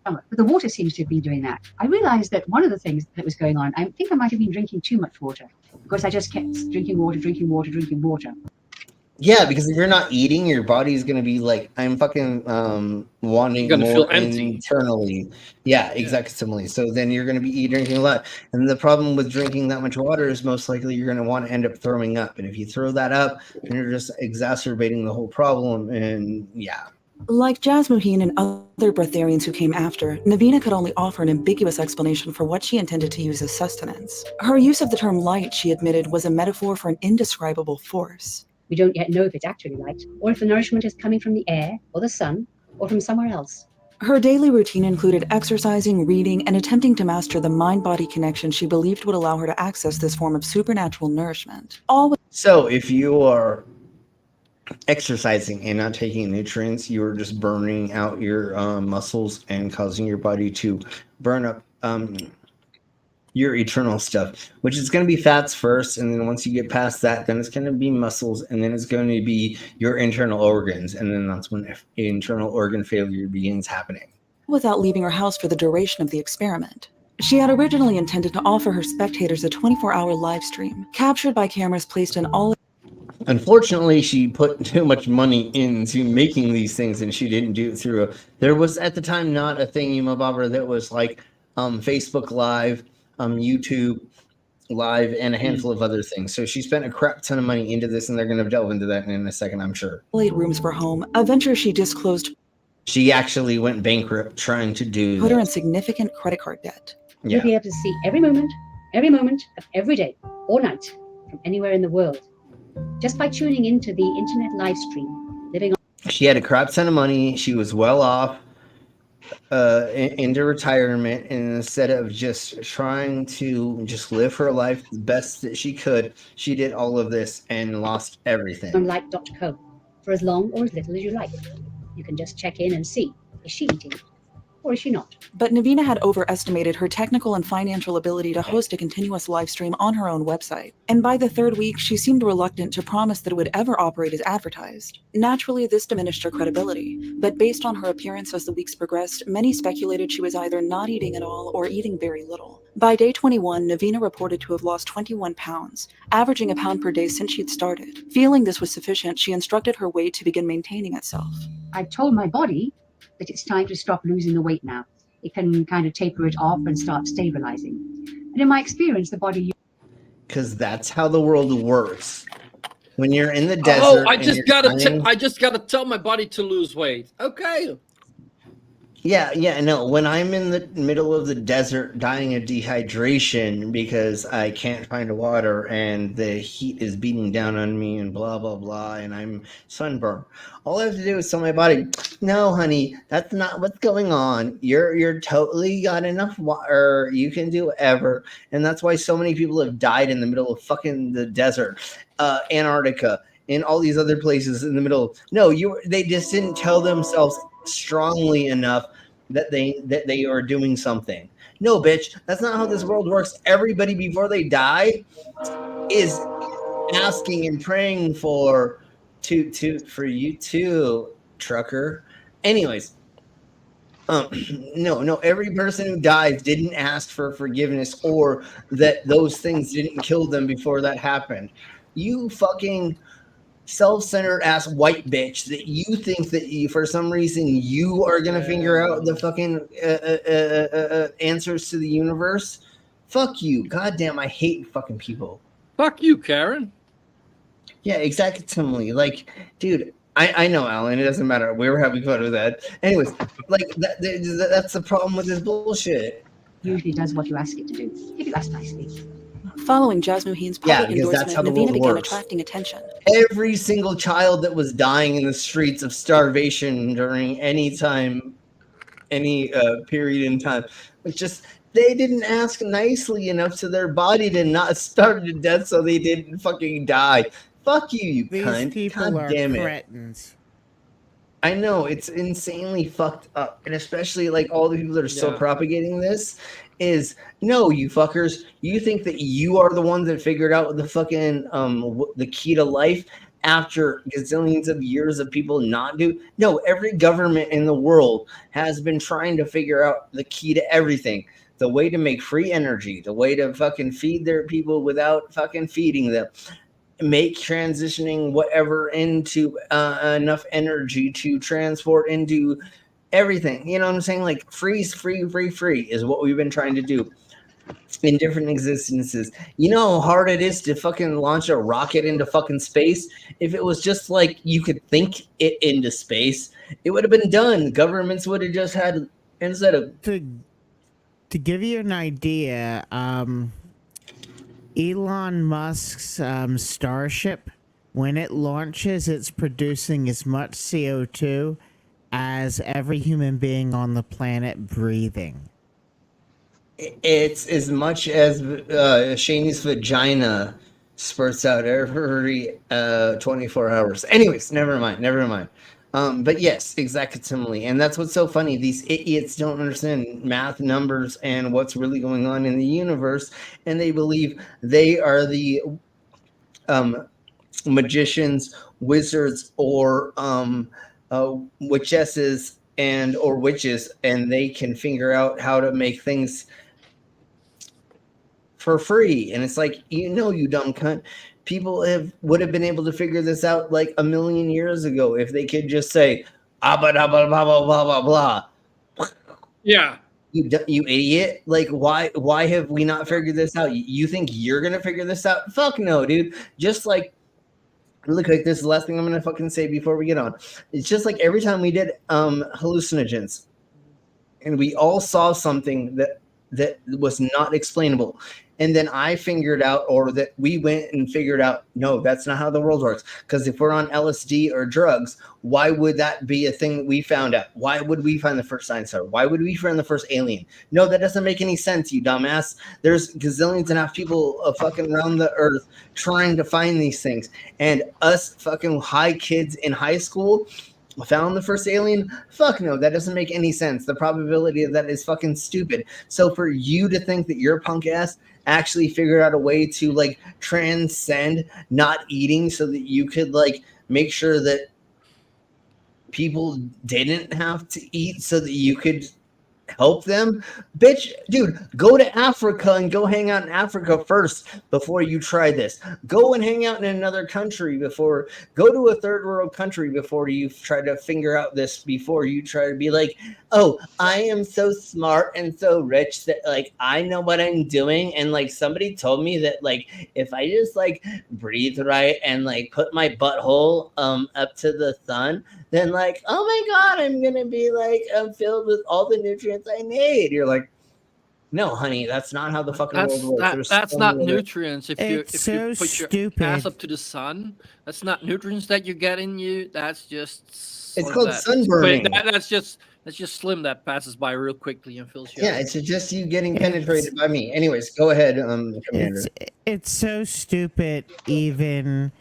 S3: But the water seems to be doing that. I realized that one of the things that was going on, I think I might have been drinking too much water because I just kept drinking water.
S9: Yeah, because if you're not eating, your body's going to be I'm fucking wanting more
S4: feel empty
S9: internally. Yeah, exactly. So then you're going to be drinking a lot. And the problem with drinking that much water is most likely you're going to want to end up throwing up. And if you throw that up, then you're just exacerbating the whole problem. And yeah.
S6: Like Jasmuheen and other breatharians who came after, Navina could only offer an ambiguous explanation for what she intended to use as sustenance. Her use of the term light, she admitted, was a metaphor for an indescribable force.
S3: We don't yet know if it's actually light, or if the nourishment is coming from the air, or the sun, or from somewhere else.
S6: Her daily routine included exercising, reading, and attempting to master the mind-body connection she believed would allow her to access this form of supernatural nourishment.
S9: So if you are exercising and not taking nutrients, you're just burning out your muscles and causing your body to burn up your eternal stuff, which is going to be fats first, and then once you get past that, then it's going to be muscles, and then it's going to be your internal organs, and then that's when internal organ failure begins happening.
S6: Without leaving her house for the duration of the experiment. She had originally intended to offer her spectators a 24-hour live stream, captured by cameras placed in all.
S9: Unfortunately, she put too much money into making these things, and she didn't do it through there was at the time not a thingy-mabobber that was Facebook Live, YouTube Live, and a handful of other things. So she spent a crap ton of money into this, and they're going to delve into that in a second, I'm sure.
S6: Rooms for home, a venture she disclosed.
S9: She actually went bankrupt trying to do
S6: put her
S9: this.
S6: in significant credit card debt.
S3: You'll be able to see every moment of every day or night from anywhere in the world just by tuning into the internet live stream.
S9: She had a crap ton of money. She was well off into retirement, and instead of just trying to just live her life the best that she could, she did all of this and lost everything.
S3: Unlike.co for as long or as little as you like. You can just check in and see, is she eating or is she not?
S6: But Navina had overestimated her technical and financial ability to host a continuous live stream on her own website. And by the third week, she seemed reluctant to promise that it would ever operate as advertised. Naturally, this diminished her credibility. But based on her appearance as the weeks progressed, many speculated she was either not eating at all or eating very little. By day 21, Navina reported to have lost 21 pounds, averaging a pound per day since she'd started. Feeling this was sufficient, she instructed her weight to begin maintaining itself.
S3: I told my body that it's time to stop losing the weight now. It can kind of taper it off and start stabilizing. And in my experience, the body...
S9: Because that's how the world works. When you're in the desert...
S20: Oh, I just gotta tell my body to lose weight. Okay.
S9: Yeah, no. When I'm in the middle of the desert dying of dehydration because I can't find water and the heat is beating down on me and blah, blah, blah, and I'm sunburned, all I have to do is tell my body, no, honey, that's not what's going on. You're totally got enough water. You can do whatever. And that's why so many people have died in the middle of fucking the desert, Antarctica, and all these other places in the middle. No, they just didn't tell themselves strongly enough that they are doing something. No, bitch, that's not how this world works. Everybody before they die is asking and praying for you too, trucker. Anyways, no, every person who dies didn't ask for forgiveness or that those things didn't kill them before that happened. You fucking self-centered ass white bitch that you think that for some reason you are gonna figure out the fucking answers to the universe. Fuck you. Goddamn, I hate fucking people.
S20: Fuck you, Karen.
S9: Yeah, exactly. Like, dude, I know, Alan. It doesn't matter. We were having fun with that. Anyways, like that's the problem with this bullshit.
S3: Usually does what you ask it to do, if you ask nicely.
S6: Following Jasmuheen's public endorsement, Navina began attracting attention.
S9: Every single child that was dying in the streets of starvation during any time, any period in time, was just they didn't ask nicely enough to their body to not starve to death, so they didn't fucking die. Fuck you, you
S23: These
S9: cunt.
S23: people
S9: God
S23: are
S9: damn it.
S23: cretins.
S9: I know, it's insanely fucked up, and especially like all the people that are still propagating this is no, you fuckers. You think that you are the ones that figured out the fucking the key to life after gazillions of years of people not do? No, every government in the world has been trying to figure out the key to everything. The way to make free energy, the way to fucking feed their people without fucking feeding them. Make transitioning whatever into enough energy to transport into everything. You know what I'm saying? Like free is what we've been trying to do in different existences. You know how hard it is to fucking launch a rocket into fucking space? If it was just like you could think it into space, it would have been done. Governments would have just had, instead of...
S23: To give you an idea, Elon Musk's Starship, when it launches, it's producing as much CO2 as every human being on the planet breathing.
S9: It's as much as Shane's vagina spurts out every 24 hours. Anyways, never mind. But yes, exactly. And that's what's so funny. These idiots don't understand math, numbers, and what's really going on in the universe. And they believe they are the magicians, wizards, or witchesses or witches, and they can figure out how to make things for free. And it's like, you dumb cunt. People would have been able to figure this out like a million years ago if they could just say, blah, blah, blah, blah, blah, blah, blah.
S20: Yeah.
S9: You idiot! Like, why have we not figured this out? You think you're gonna figure this out? Fuck no, dude. Just like really quick, this is the last thing I'm gonna fucking say before we get on. It's just like every time we did hallucinogens, and we all saw something that was not explainable. And then I figured out, or that we went and figured out, no, that's not how the world works. Because if we're on LSD or drugs, why would that be a thing that we found out? Why would we find the first dinosaur? Why would we find the first alien? No, that doesn't make any sense, you dumbass. There's gazillions and a half people fucking around the earth trying to find these things. And us fucking high kids in high school found the first alien? Fuck no, that doesn't make any sense. The probability of that is fucking stupid. So for you to think that your punk ass actually figured out a way to like transcend not eating so that you could like make sure that people didn't have to eat so that you could help them, bitch, dude, go to Africa and go hang out in Africa first before you try this. Go and hang out in another country go to a third world country before you try to figure out this, before you try to be like, oh, I am so smart and so rich that like I know what I'm doing, and like somebody told me that like if I just like breathe right and like put my butthole up to the sun, then like, oh my god, I'm gonna be like filled with all the nutrients I need. You're like, no, honey, that's not how the fucking world works.
S4: That's not nutrients. If you put
S23: stupid.
S4: your ass up to the sun, that's not nutrients that you get in you. That's just
S9: it's called sunburning.
S4: That's just slim that passes by real quickly and fills you.
S9: Yeah, it's just you getting penetrated by me. Anyways, go ahead, Commander.
S23: It's so stupid. Even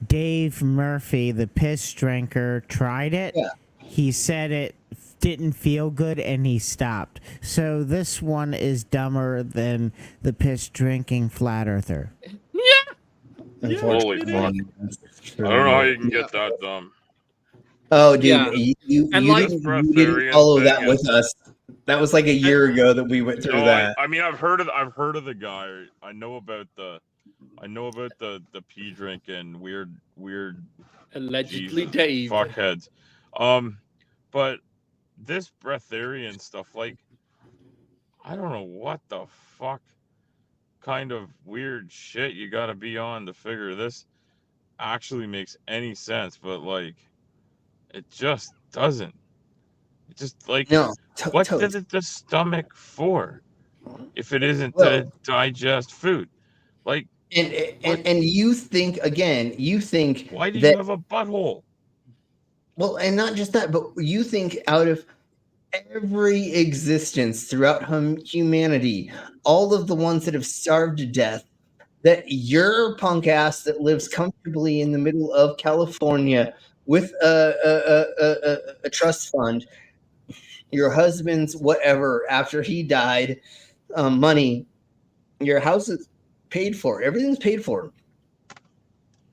S23: Dave Murphy, the piss drinker, tried it.
S9: Yeah.
S23: He said it didn't feel good and he stopped. So this one is dumber than the piss drinking flat earther.
S22: Yeah. Holy fuck. I don't know how you can get that dumb.
S9: Oh, dude,
S22: Yeah.
S9: you didn't follow that with us. That was like a year ago that we went through that.
S22: I mean, I've heard of the guy. I know about the pee drinking weird
S4: allegedly
S22: Jesus,
S4: Dave
S22: fuckheads. But this breatharian stuff, like, I don't know what the fuck kind of weird shit you got to be on to figure this actually makes any sense, but like it just doesn't. It just like what is it the stomach for if it isn't to digest food? Like
S9: and you think
S22: why do
S9: that,
S22: you have a butthole?
S9: Well, and not just that, but you think out of every existence throughout humanity, all of the ones that have starved to death, that your punk ass that lives comfortably in the middle of California with a trust fund, your husband's whatever after he died, money, your house is paid for, everything's paid for.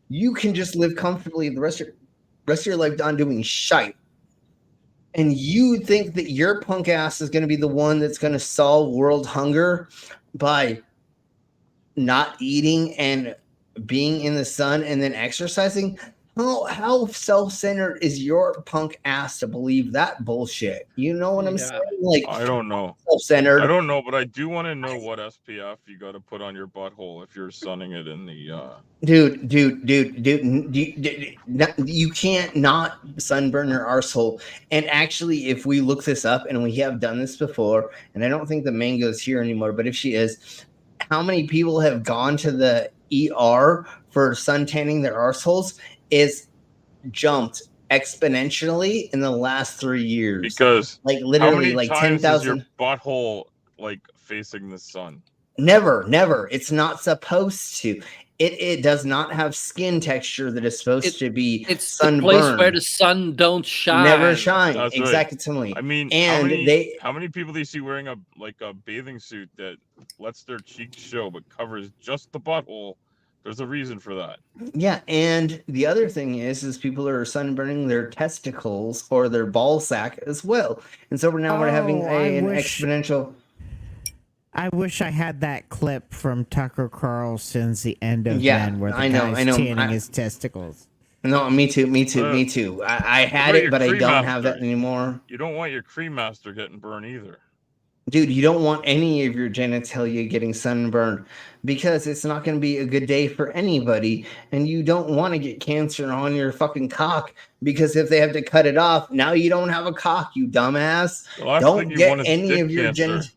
S9: You can just live comfortably the rest of your life on doing shite. And you think that your punk ass is going to be the one that's going to solve world hunger by not eating and being in the sun and then exercising? How self-centered is your punk ass to believe that bullshit? You know what I'm saying? Like,
S22: I don't know.
S9: Self-centered.
S22: I don't know, but I do want to know what SPF you got to put on your butthole if you're sunning it in the.
S9: Dude, you can't not sunburn your arsehole. And actually, if we look this up, and we have done this before, and I don't think the mango's here anymore, but if she is, how many people have gone to the ER for sun tanning their arseholes is jumped exponentially in the last 3 years.
S22: Because
S9: like literally like 10,000.
S22: Your butthole like facing the sun.
S9: Never. It's not supposed to. It does not have skin texture that is supposed to be
S4: it's
S9: sunburned.
S4: the place where the sun don't shine.
S9: Never shine.
S22: That's
S9: exactly.
S22: Right. I mean,
S9: and
S22: how many people do you see wearing a bathing suit that lets their cheeks show but covers just the butthole? There's a reason for that.
S9: Yeah, and the other thing is people are sunburning their testicles or their ball sack as well. And so we're having an exponential.
S23: I wish I had that clip from Tucker Carlson's The End of Men where the guy's tanning his testicles.
S9: No, me too. I had it, but I don't have that anymore.
S22: You don't want your cream master getting burned either.
S9: Dude, you don't want any of your genitalia getting sunburned because it's not going to be a good day for anybody. And you don't want to get cancer on your fucking cock because if they have to cut it off, now you don't have a cock, you dumbass.
S22: The last
S9: Don't
S22: thing you
S9: get
S22: want is
S9: any
S22: dick
S9: of your
S22: cancer.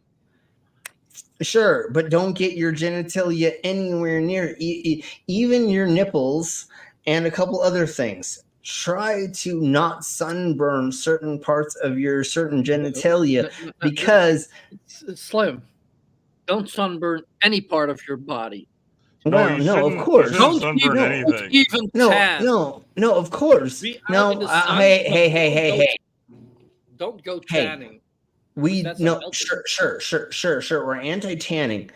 S9: Sure, but don't get your genitalia anywhere near even your nipples and a couple other things. Try to not sunburn certain parts of your certain genitalia because
S4: Slim, don't sunburn any part of your body.
S9: Well, no, of course.
S22: Don't sunburn anything.
S4: Don't even tan.
S9: No, of course.
S4: Be out in
S9: No,
S4: the sun,
S9: hey.
S4: Don't go tanning.
S9: We
S4: That's
S9: no,
S4: unhealthy.
S9: sure. We're anti-tanning,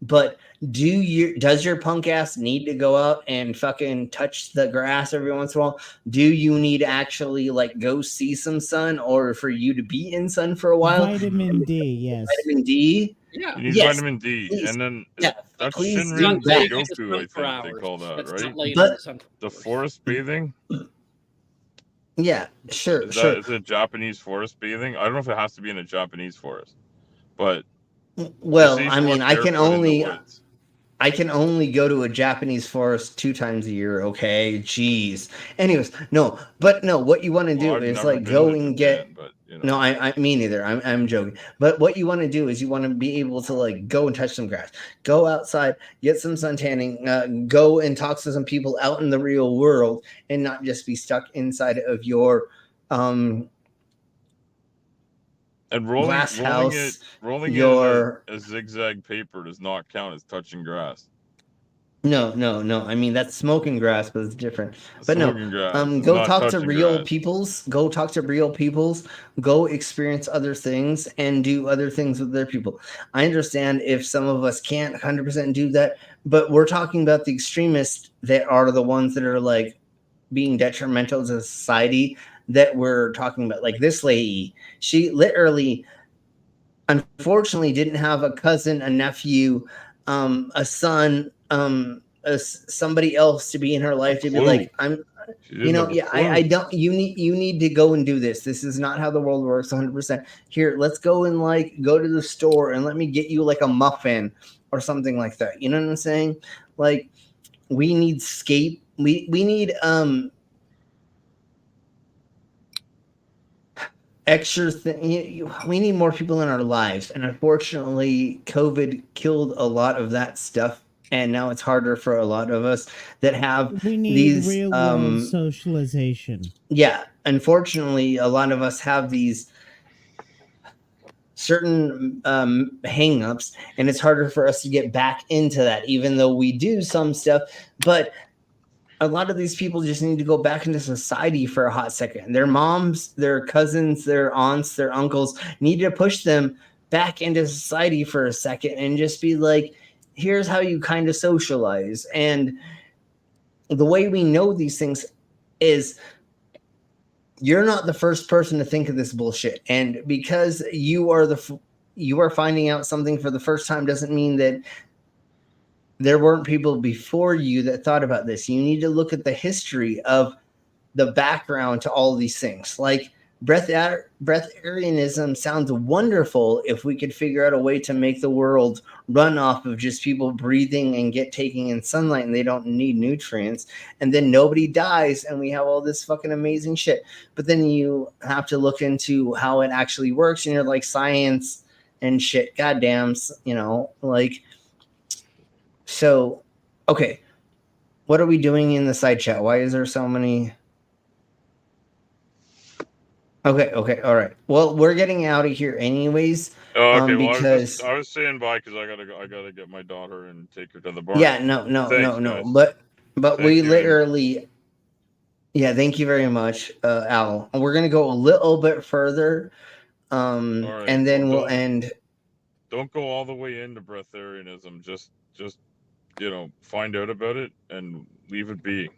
S9: but does your punk ass need to go out and fucking touch the grass every once in a while? Do you need to actually like go see some sun, or for you to be in sun for a while?
S23: Vitamin D, yes.
S9: Vitamin D.
S22: Yeah. You need
S9: Yes,
S22: vitamin D,
S9: please.
S22: and then
S9: Yeah,
S22: that's
S9: please do
S22: Shinrin
S9: that.
S22: Goku, I think they call that,
S4: That's
S22: right?
S4: not laying in the sun.
S22: The forest bathing.
S9: Yeah, sure.
S22: Is it Japanese forest bathing? I don't know if it has to be in a Japanese forest, but
S9: Well,
S22: the
S9: I mean,
S22: seashore barefoot in the woods.
S9: I can only go to a Japanese forest 2 times a year. Okay, jeez. Anyways, what you want to do is like go and get. No, I mean neither. I'm joking. But what you want to do is you want to be able to like go and touch some grass, go outside, get some sun tanning, go and talk to some people out in the real world, and not just be stuck inside of your
S22: And
S9: glass house.
S22: rolling
S9: your
S22: it in a zigzag paper does not count as touching grass.
S9: No. I mean, that's smoking grass, but it's different. But
S22: Smoking grass. It's
S9: go
S22: not
S9: talk to
S22: touching
S9: real
S22: grass.
S9: peoples. Go talk to real peoples. Go experience other things and do other things with their people. I understand if some of us can't 100% do that, but we're talking about the extremists that are the ones that are like being detrimental to society that we're talking about. Like this lady, she literally, unfortunately, didn't have a cousin, a nephew, a son, somebody else to be in her life to be like, I don't. You need to go and do this. This is not how the world works. 100%. Here, let's go and like go to the store and let me get you like a muffin or something like that. You know what I'm saying? Like, we need we need extra we need more people in our lives, and unfortunately COVID killed a lot of that stuff, and now it's harder for a lot of us that have
S23: We need
S9: these
S23: real world socialization.
S9: yeah, unfortunately a lot of us have these certain hang-ups, and it's harder for us to get back into that, even though we do some stuff. But a lot of these people just need to go back into society for a hot second. Their moms, their cousins, their aunts, their uncles need to push them back into society for a second and just be like, here's how you kind of socialize. And the way we know these things is you're not the first person to think of this bullshit. And because you are finding out something for the first time doesn't mean that there weren't people before you that thought about this. You need to look at the history of the background to all these things. Like breatharianism sounds wonderful if we could figure out a way to make the world run off of just people breathing and taking in sunlight, and they don't need nutrients, and then nobody dies and we have all this fucking amazing shit. But then you have to look into how it actually works, and you're like, science and shit, goddamn, like. So, okay, what are we doing in the side chat? Why is there so many? Okay, all right. Well, we're getting out of here anyways.
S22: Okay, well,
S9: because
S22: I was saying bye because I gotta get my daughter and take her to the bar.
S9: yeah, no.
S22: Guys.
S9: But we literally, yeah. Thank you very much, Al. We're gonna go a little bit further,
S22: right,
S9: and then we'll end.
S22: Don't go all the way into breatharianism. Just find out about it and leave it be.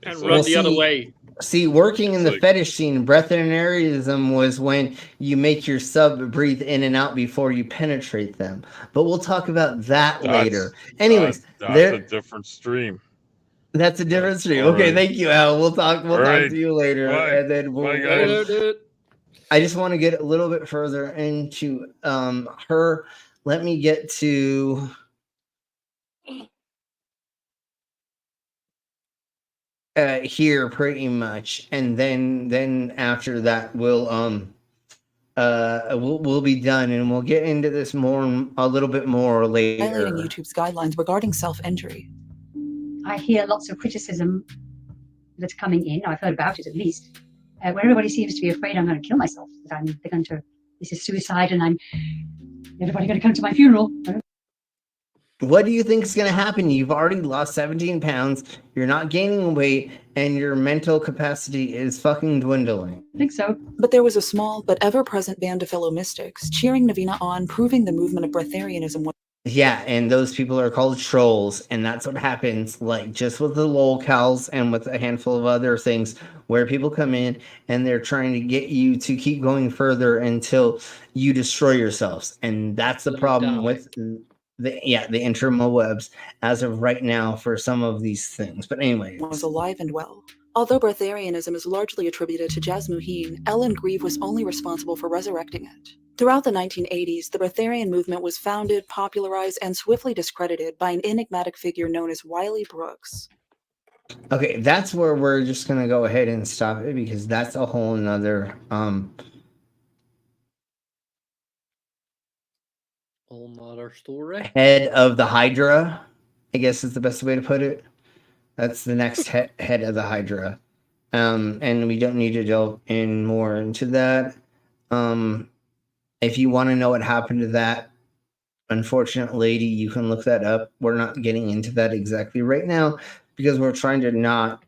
S4: And run the other way.
S9: See, working in the fetish scene, breatharianism was when you make your sub breathe in and out before you penetrate them. But we'll talk about that later. Anyways,
S22: that's a different stream.
S9: That's a different stream. Okay, thank you, Al. We'll talk to you later.
S22: Bye.
S9: And then
S22: Bye, guys.
S9: I just want to get a little bit further into her. Let me get to here pretty much, and then after that we'll be done, and we'll get into this a little bit more later.
S6: Violating YouTube's guidelines regarding self-injury.
S3: I hear lots of criticism that's coming in. I've heard about it at least, where everybody seems to be afraid I'm going to kill myself. That this is suicide, and everybody going to come to my funeral.
S9: What do you think is going to happen? You've already lost 17 pounds. You're not gaining weight, and your mental capacity is fucking dwindling.
S3: I think so.
S6: But there was a small but ever-present band of fellow mystics cheering Navina on, proving the movement of breatharianism was...
S9: Yeah, and those people are called trolls, and that's what happens, like, just with the lolcows and with a handful of other things, where people come in and they're trying to get you to keep going further until you destroy yourselves. And that's the problem with the interwebs as of right now for some of these things. But anyway,
S6: was alive and well. Although breatharianism is largely attributed to Jasmuheen, Ellen Grieve was only responsible for resurrecting it. Throughout the 1980s, the breatharian movement was founded, popularized, and swiftly discredited by an enigmatic figure known as Wiley Brooks.
S9: Okay, that's where we're just gonna go ahead and stop it, because that's a whole nother
S4: story.
S9: Head of the Hydra, I guess is the best way to put it. That's the next head of the Hydra. And we don't need to delve in more into that. If you want to know what happened to that unfortunate lady, you can look that up. We're not getting into that exactly right now because we're trying to not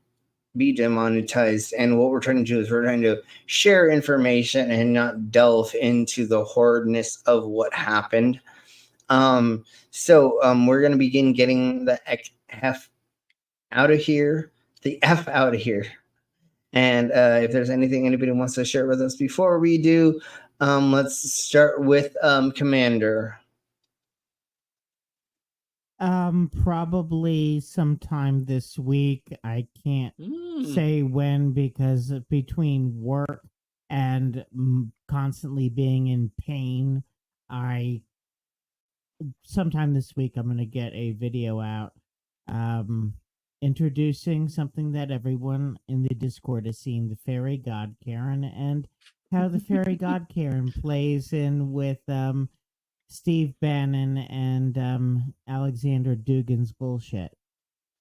S9: be demonetized. And what we're trying to do is we're trying to share information and not delve into the horridness of what happened. So we're going to begin getting the F out of here. The F out of here. And if there's anything anybody wants to share with us before we do, let's start with Commander.
S23: Probably sometime this week. I can't say when, because between work and constantly being in pain, sometime this week I'm going to get a video out introducing something that everyone in the Discord has seen, the Fairy God Karen, and how the Fairy God Karen plays in with Steve Bannon and Alexander Dugan's bullshit.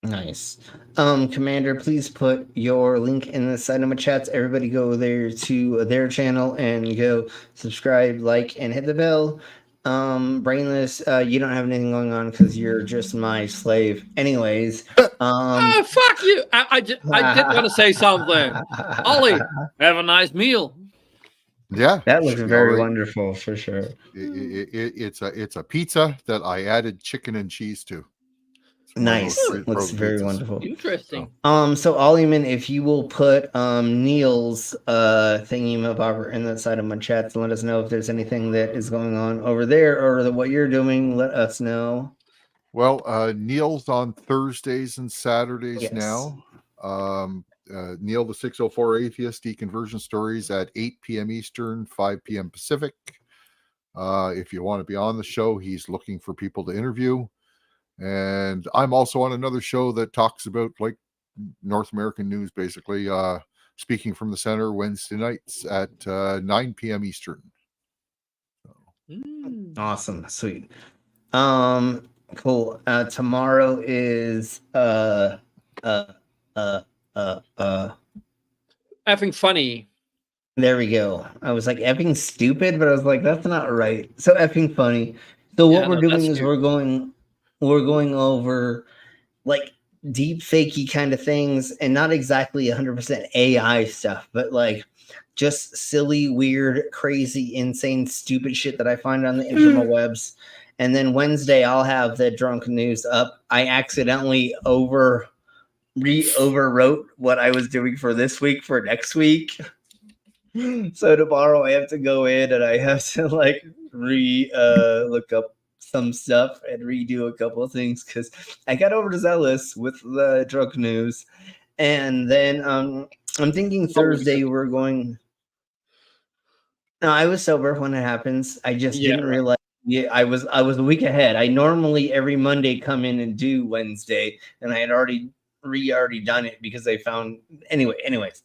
S9: Nice. Commander, please put your link in the Cinema chats. Everybody go there to their channel and go subscribe, like, and hit the bell. Brainless, you don't have anything going on because you're just my slave. Anyways,
S4: fuck you. I did want to say something. Ollie, have a nice meal.
S21: Yeah,
S9: that looks very wonderful for sure.
S21: It's a pizza that I added chicken and cheese to.
S9: Nice. Looks very wonderful.
S4: Interesting.
S9: So Ollieman, if you will put Neil's thingy-mabobber in the side of my chats and let us know if there's anything that is going on over there or what you're doing, let us know.
S21: Well, Neil's on Thursdays and Saturdays now. Neil the 604 Atheist Deconversion Stories at 8 p.m. Eastern, 5 p.m. Pacific. If you want to be on the show, he's looking for people to interview. And I'm also on another show that talks about like North American news, basically. Speaking from the Center, Wednesday nights at 9 p.m. Eastern.
S9: Awesome, sweet. Cool. Tomorrow is
S4: effing funny.
S9: There we go. I was like effing stupid, but I was like, that's not right. So effing funny. So what we're doing is we're going over like deep fakey kind of things, and not exactly 100% AI stuff, but like just silly, weird, crazy, insane, stupid shit that I find on the interwebs. And then Wednesday I'll have the drunk news up. I accidentally overwrote what I was doing for this week for next week. So tomorrow I have to go in and I have to like look up some stuff and redo a couple of things because I got overzealous with the drunk news. And then I'm thinking Thursday we're going. No, I was sober when it happens. I just
S4: Yeah,
S9: didn't
S4: right.
S9: realize. Yeah, I was a week ahead. I normally every Monday come in and do Wednesday, and I had already done it because I found anyways.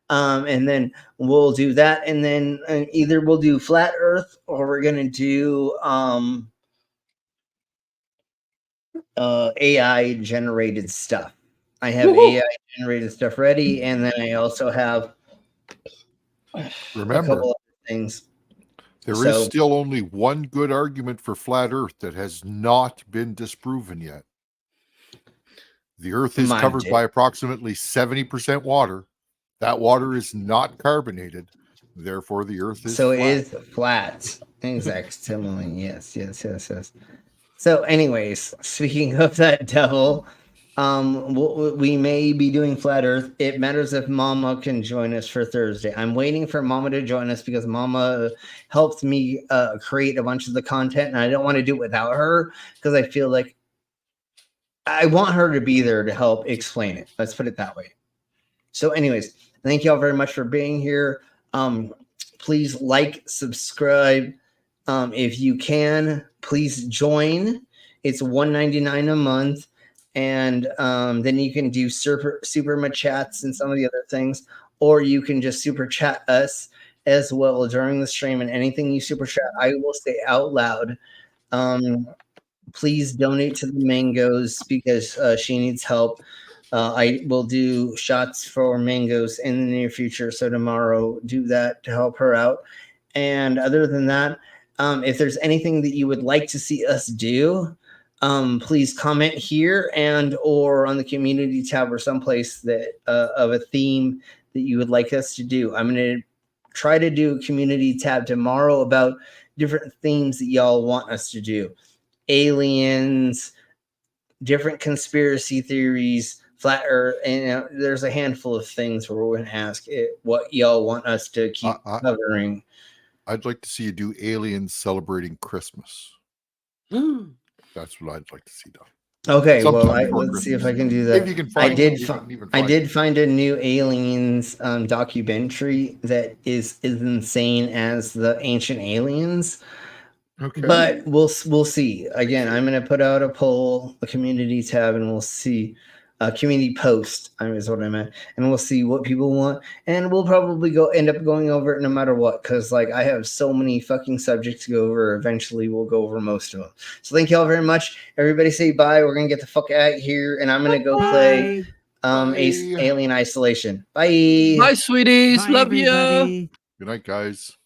S9: And then we'll do that, and then either we'll do flat Earth or we're gonna do AI generated stuff. I have
S21: Woohoo!
S9: AI generated stuff ready, and then I also have a
S21: Remember,
S9: couple other things.
S21: there is still only one good argument for flat Earth that has not been disproven yet. The Earth is covered by approximately 70% water. That water is not carbonated. Therefore, the Earth is
S9: so
S21: flat.
S9: it is flat. Exactly. Yes. So, anyways, speaking of that devil, we may be doing flat Earth. It matters if Mama can join us for Thursday. I'm waiting for Mama to join us because Mama helped me create a bunch of the content, and I don't want to do it without her because I feel like I want her to be there to help explain it. Let's put it that way. So, anyways, thank you all very much for being here. Please like, subscribe. If you can, please join. It's $1.99 a month, and then you can do super chats and some of the other things, or you can just super chat us as well during the stream. And anything you super chat, I will say out loud. Please donate to the Mangoes because she needs help. I will do shots for Mangoes in the near future. So tomorrow, do that to help her out. And other than that, if there's anything that you would like to see us do, please comment here and or on the community tab or someplace that of a theme that you would like us to do. I'm going to try to do a community tab tomorrow about different themes that y'all want us to do. Aliens, different conspiracy theories, flat Earth, and there's a handful of things where we're going to ask what y'all want us to keep covering.
S21: I'd like to see you do aliens celebrating Christmas. That's what I'd like to see done.
S9: Okay, well, let's see if I can do that.
S21: If you can find
S9: I did find a new aliens documentary that is insane as the Ancient Aliens.
S21: Okay.
S9: But we'll see. Again, I'm going to put out a poll, a community tab, and we'll see. A community post is what I meant, and we'll see what people want, and we'll probably end up going over it no matter what, because like I have so many fucking subjects to go over. Eventually, we'll go over most of them. So thank you all very much. Everybody say bye. We're gonna get the fuck out of here, and I'm gonna go play Alien Isolation. Bye.
S4: Bye, sweeties.
S23: Bye,
S4: Love you.
S23: everybody.
S21: Good night, guys.